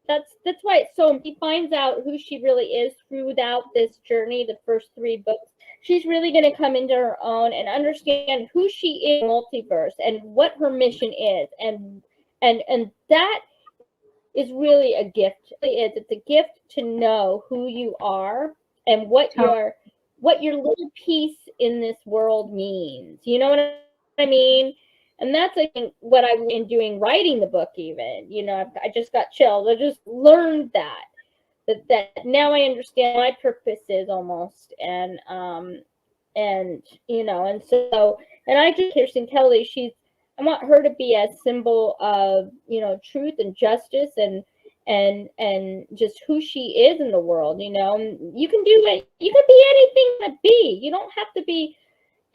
that's why it's so. He finds out who she really is throughout this journey, the first 3 books. She's really going to come into her own and understand who she is in multiverse and what her mission is, and that is really a gift. It's a gift to know who you are and what your little piece in this world means. You know what I mean? And that's, I think, what I've been doing writing the book. Even, you know, I just got chills. I just learned that now I understand my purpose is almost, and you know, and so, and I just, Kirsten Kelly, I want her to be a symbol of, you know, truth and justice and just who she is in the world. You know, you can do it. You can be anything to be. You don't have to be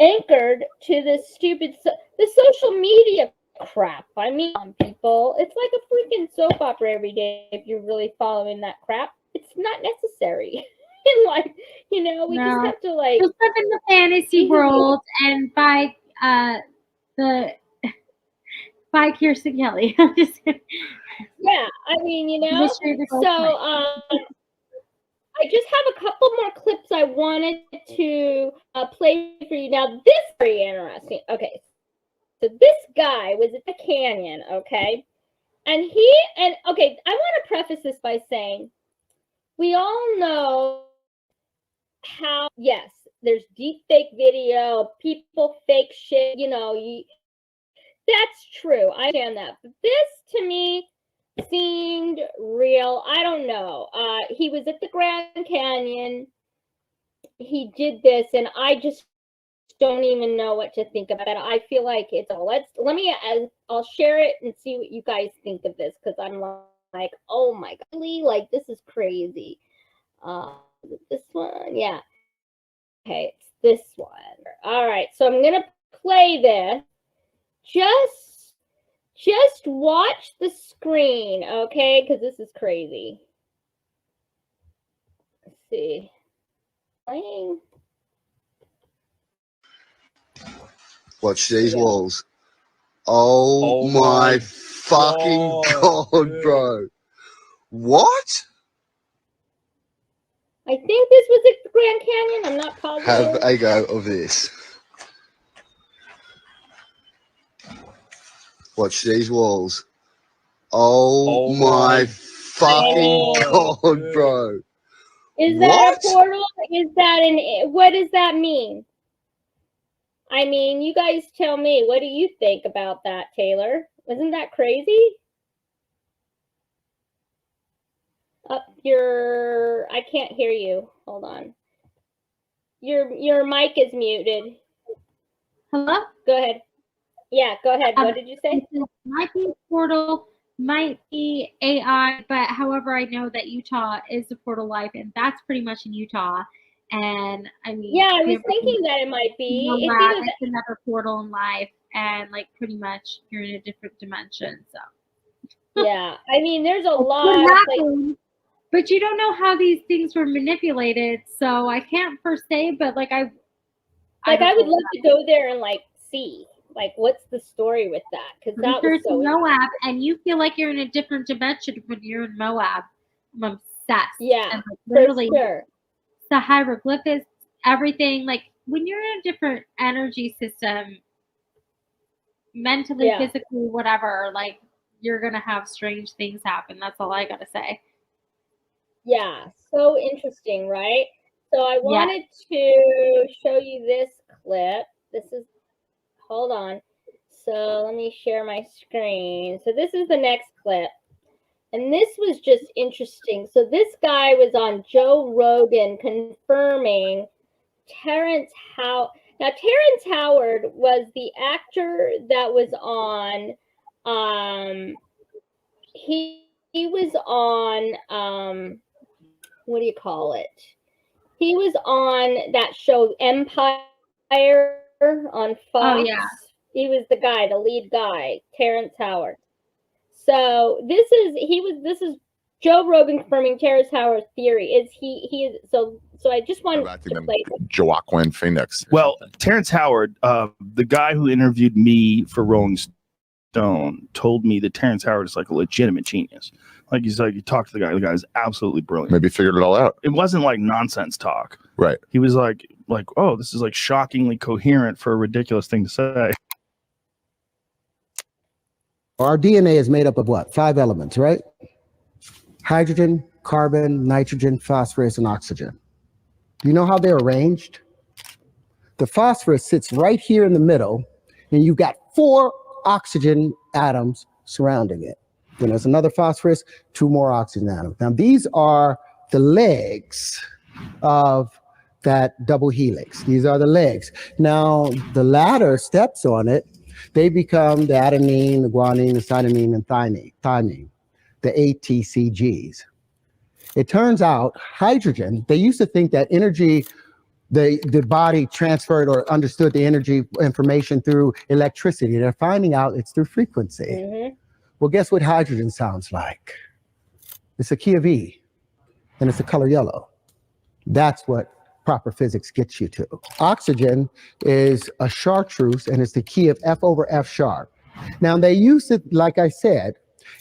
anchored to this stupid, the social media crap. I mean, people, it's like a freaking soap opera every day if you're really following that crap. It's not necessary. In life, you know, we just have to like just live in the fantasy world and by Kirsten Kelly. I'm just yeah, I mean, you know, so I just have a couple more clips I wanted to play for you. Now, this is very interesting. Okay, so this guy was at the canyon, okay? And okay, I want to preface this by saying, we all know how, yes, there's deep fake video, people fake shit, you know, that's true. I understand that. But this, to me, seemed real. I don't know. He was at the Grand Canyon. He did this, and I just don't even know what to think about it. I feel like it's all. I'll share it and see what you guys think of this, because I'm like, oh my god, like, this is crazy. Is it this one? Yeah. Okay, it's this one. All right, so I'm gonna play this. Just watch the screen, okay? Because this is crazy. Let's see. Playing. Watch these walls. Oh my fucking god, bro. What? I think this was at the Grand Canyon. I'm not positive. Have a go of this. Watch these walls. Oh my fucking god, bro. Is that a portal? Is that what does that mean? I mean, you guys tell me. What do you think about that, Tayler? Isn't that crazy? I can't hear you. Hold on. Your mic is muted. Hello? Go ahead. Yeah, go ahead. What did you say? Might be portal, might be AI, but however, I know that Utah is the portal life, and that's pretty much in Utah. And I mean, yeah, I was thinking that it might be. It's another portal in life, and like pretty much you're in a different dimension. So yeah, I mean, there's a lot. But you don't know how these things were manipulated, so I can't per se. But like I would love to go there and like see. Like, what's the story with that? Because that was so Moab, and you feel like you're in a different dimension when you're in Moab. I'm obsessed. Yeah, and like, literally, for sure. The hieroglyphics, everything. Like when you're in a different energy system, mentally, physically, whatever, like you're gonna have strange things happen. That's all I gotta say. Yeah, so interesting, right? So I wanted to show you this clip. Hold on. So let me share my screen. So this is the next clip. And this was just interesting. So this guy was on Joe Rogan confirming Terrence Howard. Now, Terrence Howard was the actor that was on, he was on, what do you call it? He was on that show Empire on Fox. Oh, yeah. He was the guy, the lead guy, Terrence Howard. So this is Joe Rogan confirming Terrence Howard's theory. Is he is so I just wanted to play Joaquin Phoenix. Well, Terrence Howard, the guy who interviewed me for Rolling Stone, told me that Terrence Howard is like a legitimate genius. Like he's like, you talk to the guy. The guy's absolutely brilliant. Maybe figured it all out. It wasn't like nonsense talk. Right. He was like, oh, this is like shockingly coherent for a ridiculous thing to say. Our DNA is made up of what? 5 elements, right? Hydrogen, carbon, nitrogen, phosphorus, and oxygen. Do you know how they're arranged? The phosphorus sits right here in the middle, and you've got 4 oxygen atoms surrounding it. Then there's another phosphorus, 2 more oxygen atoms. Now, these are the legs of that double helix. These are the legs. Now, the latter steps on it, they become the adenine, the guanine, the cytosine, and thymine, the ATCGs. It turns out hydrogen, they used to think that energy, the body transferred or understood the energy information through electricity. They're finding out it's through frequency. Mm-hmm. Well, guess what hydrogen sounds like? It's a key of E, and it's the color yellow. That's what proper physics gets you to. Oxygen is a chartreuse, and it's the key of F over F sharp. Now, they used to, like I said,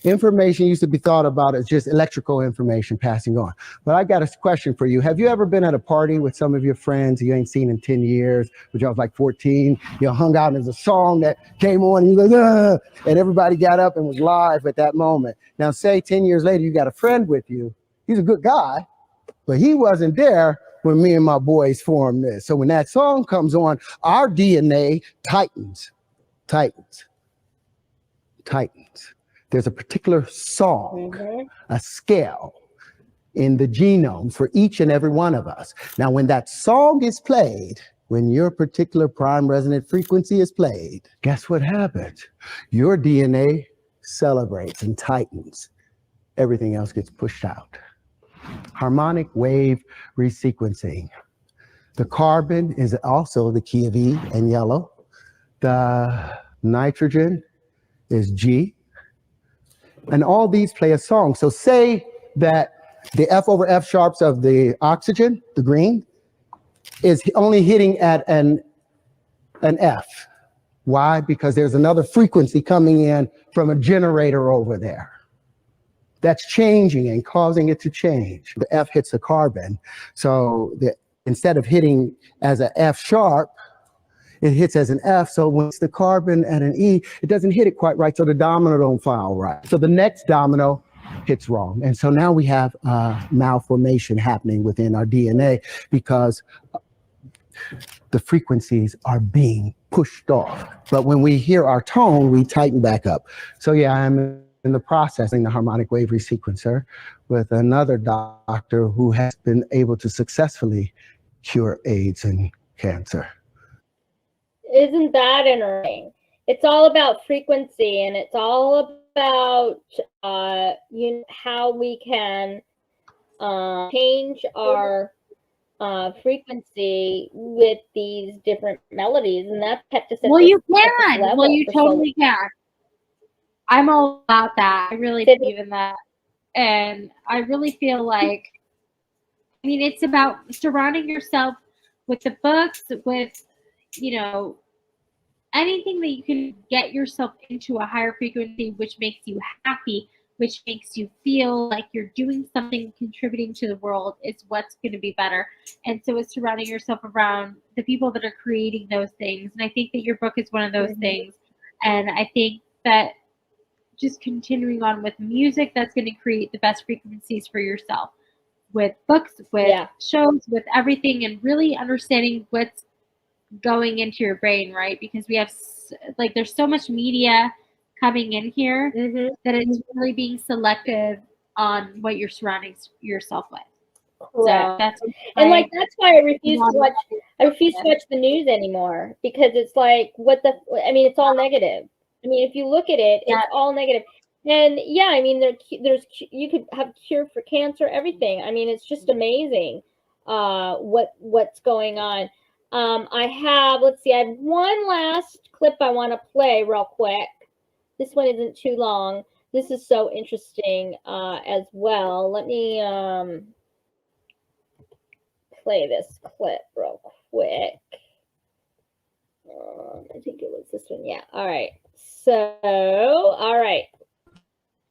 information used to be thought about as just electrical information passing on. But I got a question for you. Have you ever been at a party with some of your friends you ain't seen in 10 years, which I was like 14, you hung out and there's a song that came on and you like, ah, and everybody got up and was live at that moment. Now say 10 years later, you got a friend with you. He's a good guy, but he wasn't there when me and my boys formed this. So when that song comes on, our DNA tightens. There's a particular song, a scale in the genomes for each and every one of us. Now, when that song is played, when your particular prime resonant frequency is played, guess what happens? Your DNA celebrates and tightens. Everything else gets pushed out. Harmonic wave resequencing. The carbon is also the key of E and yellow. The nitrogen is G. And all these play a song. So say that the F over F sharps of the oxygen, the green, is only hitting at an F. Why? Because there's another frequency coming in from a generator over there. That's changing and causing it to change. The F hits the carbon. So instead of hitting as an F sharp, it hits as an F. So when it's the carbon and an E, it doesn't hit it quite right. So the domino don't file right. So the next domino hits wrong. And so now we have malformation happening within our DNA because the frequencies are being pushed off. But when we hear our tone, we tighten back up. So yeah, I'm in the processing the harmonic wave resequencer with another doctor who has been able to successfully cure AIDS and cancer. Isn't that interesting? It's all about frequency, and it's all about how we can change our frequency with these different melodies, and that's kept us at Well, this, you at this can. level Well, you for so totally can. I'm all about that. I really believe in that. And I really feel like, I mean, it's about surrounding yourself with the books, with, you know, anything that you can get yourself into a higher frequency, which makes you happy, which makes you feel like you're doing something, contributing to the world, is what's going to be better. And so it's surrounding yourself around the people that are creating those things. And I think that your book is one of those things. And I think that just continuing on with music, that's going to create the best frequencies for yourself, with books, with shows, with everything, and really understanding what's going into your brain, right? Because we have, like, there's so much media coming in here that it's really being selective on what you're surrounding yourself with. So that's why I refuse to watch. I refuse to watch the news anymore, because it's like, it's all negative. I mean, if you look at it, it's all negative. And yeah, I mean, you could have cure for cancer, everything. I mean, it's just amazing what's going on. I have one last clip I want to play real quick. This one isn't too long. This is so interesting as well. Let me play this clip real quick. I think it was this one. Yeah. All right. So, all right.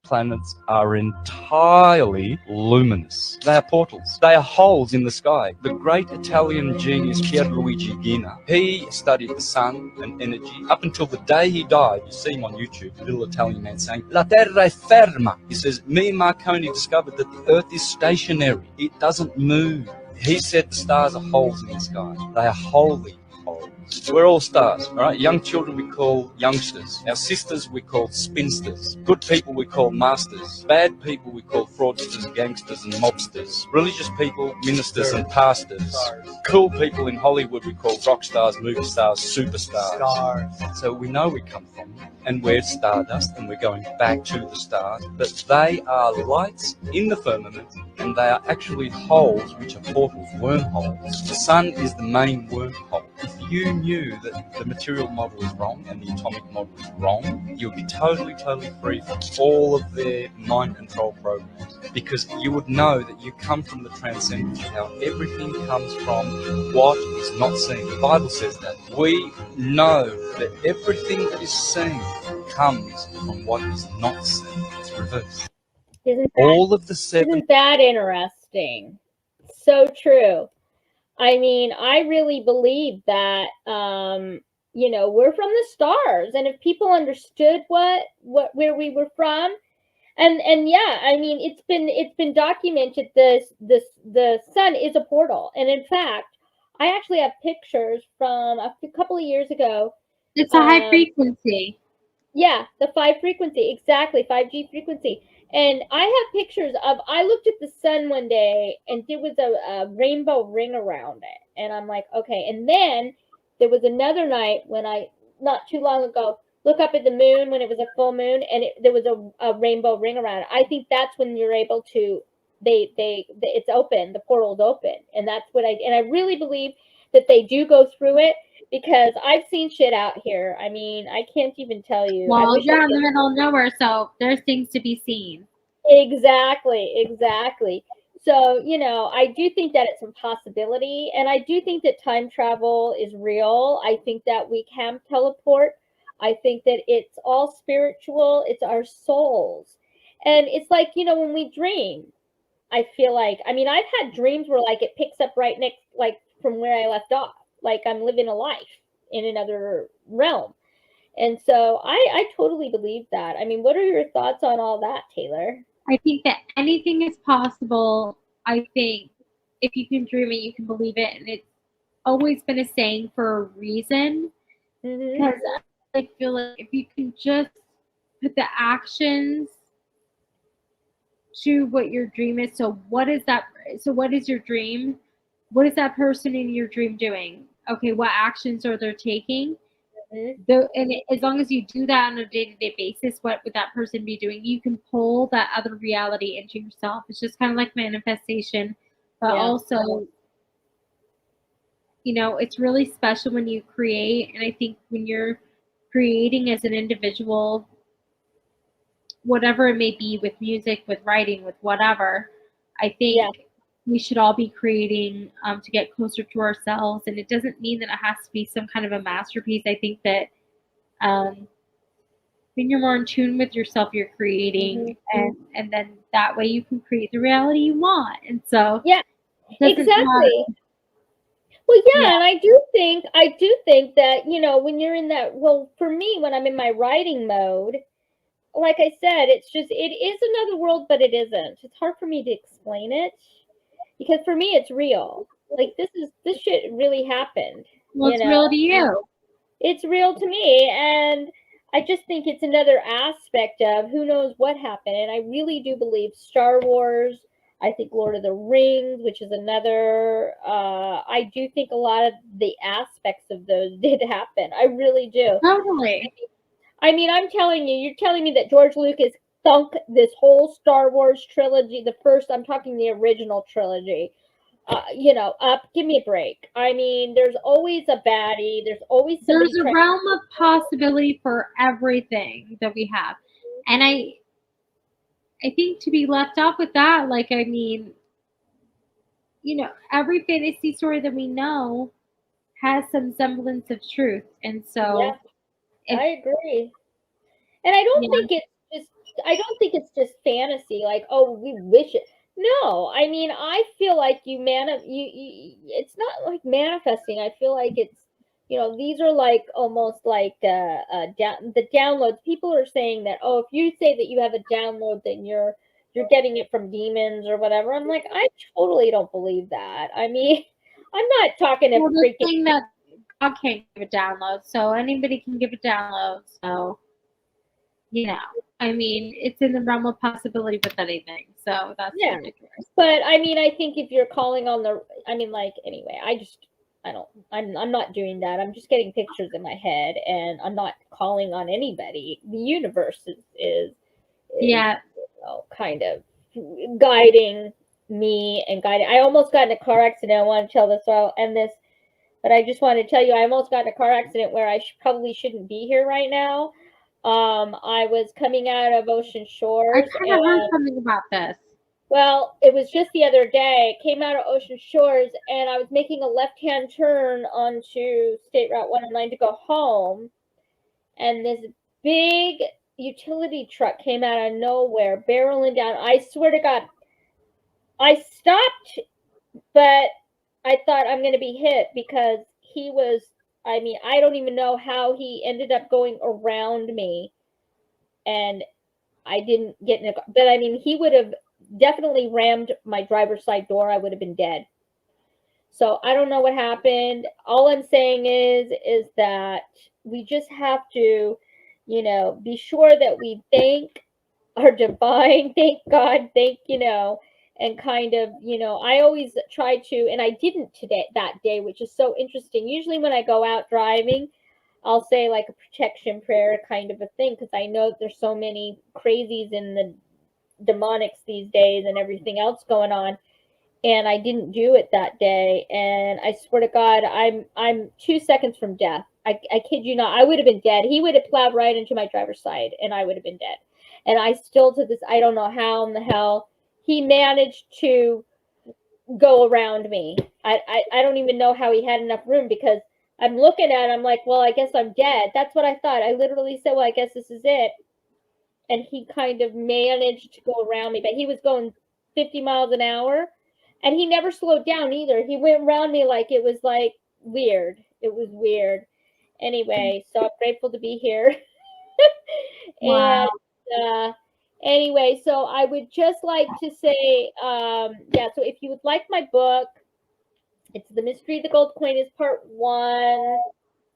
planets are entirely luminous. They are portals. They are holes in the sky. The great Italian genius Pierluigi Gina, he studied the sun and energy up until the day he died. You see him on YouTube, a little Italian man saying, La terra è ferma. He says, me and Marconi discovered that the earth is stationary. It doesn't move. He said the stars are holes in the sky. They are holy holes. We're all stars, all right? Young children we call youngsters. Our sisters we call spinsters. Good people we call masters. Bad people we call fraudsters, gangsters and mobsters. Religious people, ministers and pastors. Cool people in Hollywood we call rock stars, movie stars, superstars. So we know we come from them, and we're stardust, and we're going back to the stars. But they are lights in the firmament, and they are actually holes, which are portals, wormholes. The sun is the main wormhole. If you knew that the material model is wrong and the atomic model is wrong, you'd be totally free from all of their mind control programs, because you would know that you come from the transcendent, how everything comes from what is not seen. The Bible says that. We know that everything that is seen comes from what is not seen. It's reversed. All of the seven. Isn't that interesting? So true. I mean, I really believe that, you know, we're from the stars, and if people understood where we were from, and yeah, I mean, it's been documented. The sun is a portal, and in fact, I actually have pictures from a couple of years ago. It's a high frequency. Yeah, the 5 frequency, exactly, 5G frequency. And I have pictures of, I looked at the sun one day and there was a rainbow ring around it. And I'm like, okay. And then there was another night when I, not too long ago, look up at the moon when it was a full moon, and there was a rainbow ring around it. I think that's when you're able to, it's open, the portal's open. And that's what and I really believe that they do go through it, because I've seen shit out here. I mean, I can't even tell you. Well, you're in the middle of nowhere, so there's things to be seen. Exactly. So, you know, I do think that it's a possibility, and I do think that time travel is real. I think that we can teleport. I think that it's all spiritual. It's our souls. And it's like, you know, when we dream, I feel like, I mean, I've had dreams where like it picks up right next, like from where I left off. Like I'm living a life in another realm. And so I totally believe that. I mean, what are your thoughts on all that, Tayler? I think that anything is possible. I think if you can dream it, you can believe it. And it's always been a saying for a reason. Because I feel like if you can just put the actions to what your dream is. So what is that? So what is your dream? What is that person in your dream doing? Okay, what actions are they taking? And as long as you do that on a day-to-day basis, what would that person be doing? You can pull that other reality into yourself. It's just kind of like manifestation, but also, you know, it's really special when you create. And I think when you're creating as an individual, whatever it may be, with music, with writing, with whatever, I think we should all be creating to get closer to ourselves. And it doesn't mean that it has to be some kind of a masterpiece. I think that when you're more in tune with yourself, you're creating, and then that way you can create the reality you want. And so exactly. Well, and I do think that, you know, when you're in that, well, for me, when I'm in my writing mode, like I said, it's just, it is another world, but it isn't. It's hard for me to explain it, because for me, it's real. Like this shit really happened. Well, it's real to you. It's real to me. And I just think it's another aspect of who knows what happened. And I really do believe Star Wars. I think Lord of the Rings, which is another, I do think a lot of the aspects of those did happen. I really do. Totally. I mean, I'm telling you, you're telling me that George Lucas thunk this whole Star Wars trilogy, I'm talking the original trilogy, you know, up. Give me a break. I mean, there's always a baddie. There's always somebody. There's a realm of possibility for everything that we have. And I think to be left off with that, like, I mean, you know, every fantasy story that we know has some semblance of truth. And so I agree. And I don't think it's just, don't think it's just fantasy. Like, oh, we wish it. No, I mean, I feel like you it's not like manifesting. I feel like it's, these are like almost like the downloads. People are saying that, oh, if you say that you have a download, then you're getting it from demons or whatever. I'm like, I totally don't believe that. I mean, I'm not talking to the freaking. thing that God can't give a download, so anybody can give a download. So, I mean, it's in the realm of possibility with anything. So that's ridiculous. But I mean, I think if you're calling on anyway, I'm not doing that. I'm just getting pictures in my head, and I'm not calling on anybody. The universe is kind of guiding me and guiding. I almost got in a car accident. I want to tell this, so I'll end this. But I just want to tell you, I almost got in a car accident where I probably shouldn't be here right now. I was coming out of Ocean Shores. I kind of heard something about this. Well, it was just the other day. Came out of Ocean Shores, and I was making a left-hand turn onto State Route 109 to go home, and this big utility truck came out of nowhere, barreling down. I swear to God, I stopped, but I thought I'm going to be hit because he was, I mean, I don't even know how he ended up going around me, and I didn't get in a car. But I mean, he would have definitely rammed my driver's side door. I would have been dead. So I don't know what happened. All I'm saying is that we just have to, be sure that we thank our divine, thank God, and kind of, I always try to, and I didn't that day, which is so interesting. Usually when I go out driving, I'll say like a protection prayer kind of a thing, because I know that there's so many crazies in the demonics these days and everything else going on. And I didn't do it that day. And I swear to God, I'm 2 seconds from death. I kid you not. I would have been dead. He would have plowed right into my driver's side, and I would have been dead. And I still, to this, I don't know how in the hell he managed to go around me. I don't even know how he had enough room, because I'm looking at him like, well, I guess I'm dead. That's what I thought. I literally said, well, I guess this is it. And he kind of managed to go around me, but he was going 50 miles an hour, and he never slowed down either. He went around me like it was like weird. It was weird. Anyway, so I'm grateful to be here. Wow. And anyway, so I would just like to say, so if you would like my book, it's The Mystery of the Gold Coin is part 1.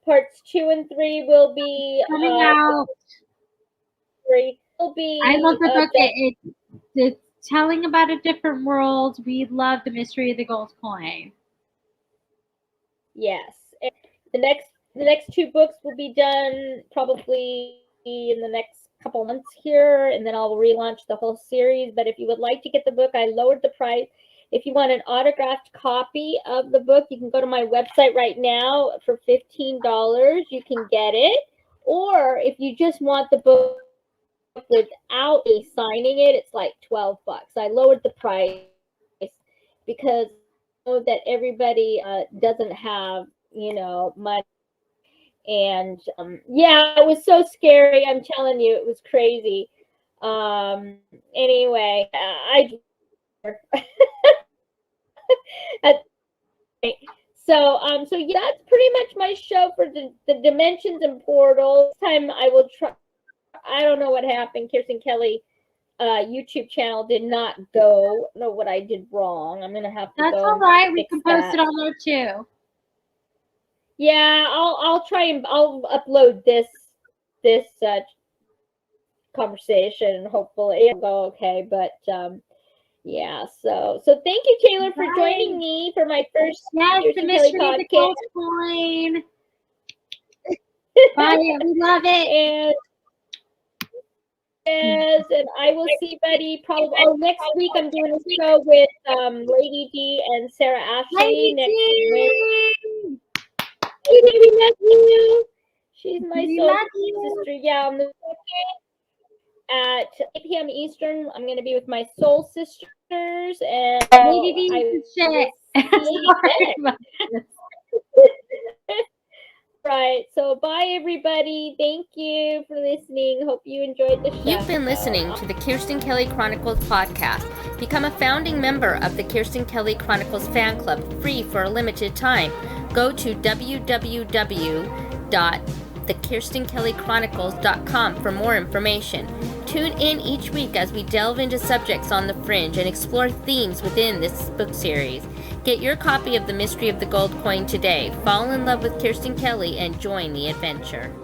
Parts 2 and 3 will be coming out. Will be. I love the book. It's telling about a different world. We love The Mystery of the Gold Coin. Yes. The next 2 books will be done probably in the next couple months here, and then I'll relaunch the whole series. But if you would like to get the book, I lowered the price. If you want an autographed copy of the book, you can go to my website right now for $15. You can get it. Or if you just want the book without me signing it, it's like $12. I lowered the price because I know that everybody doesn't have, money. And it was so scary. I'm telling you, it was crazy. Anyway, so yeah, that's pretty much my show for the dimensions and portals. This time I will try. I don't know what happened. Kirsten Kelly YouTube channel did not go. I don't know what I did wrong. I'm gonna have to. That's all right. We can post it on there too. Yeah, I'll try and I'll upload this conversation, and hopefully it'll go okay. But yeah, so thank you, Tayler, for joining me for my first The Mystery of the Gold Coin. Bye, we love it. And I will see Betty probably. Oh, next week I'm doing a show with Lady D and Sarah Ashley next week. Hey, baby, love you. She's my soul sister. Yeah, on the 2nd at 8 p.m. Eastern, I'm going to be with my soul sisters, and Lady D shit. right. So bye, everybody. Thank you for listening. Hope you enjoyed the show. You've been listening to the Kirsten Kelly Chronicles podcast. Become a founding member of the Kirsten Kelly Chronicles fan club free for a limited time. Go to www.thekirstenkellychronicles.com for more information. Tune in each week as we delve into subjects on the fringe and explore themes within this book series. Get your copy of The Mystery of the Gold Coin today. Fall in love with Kirsten Kelly and join the adventure.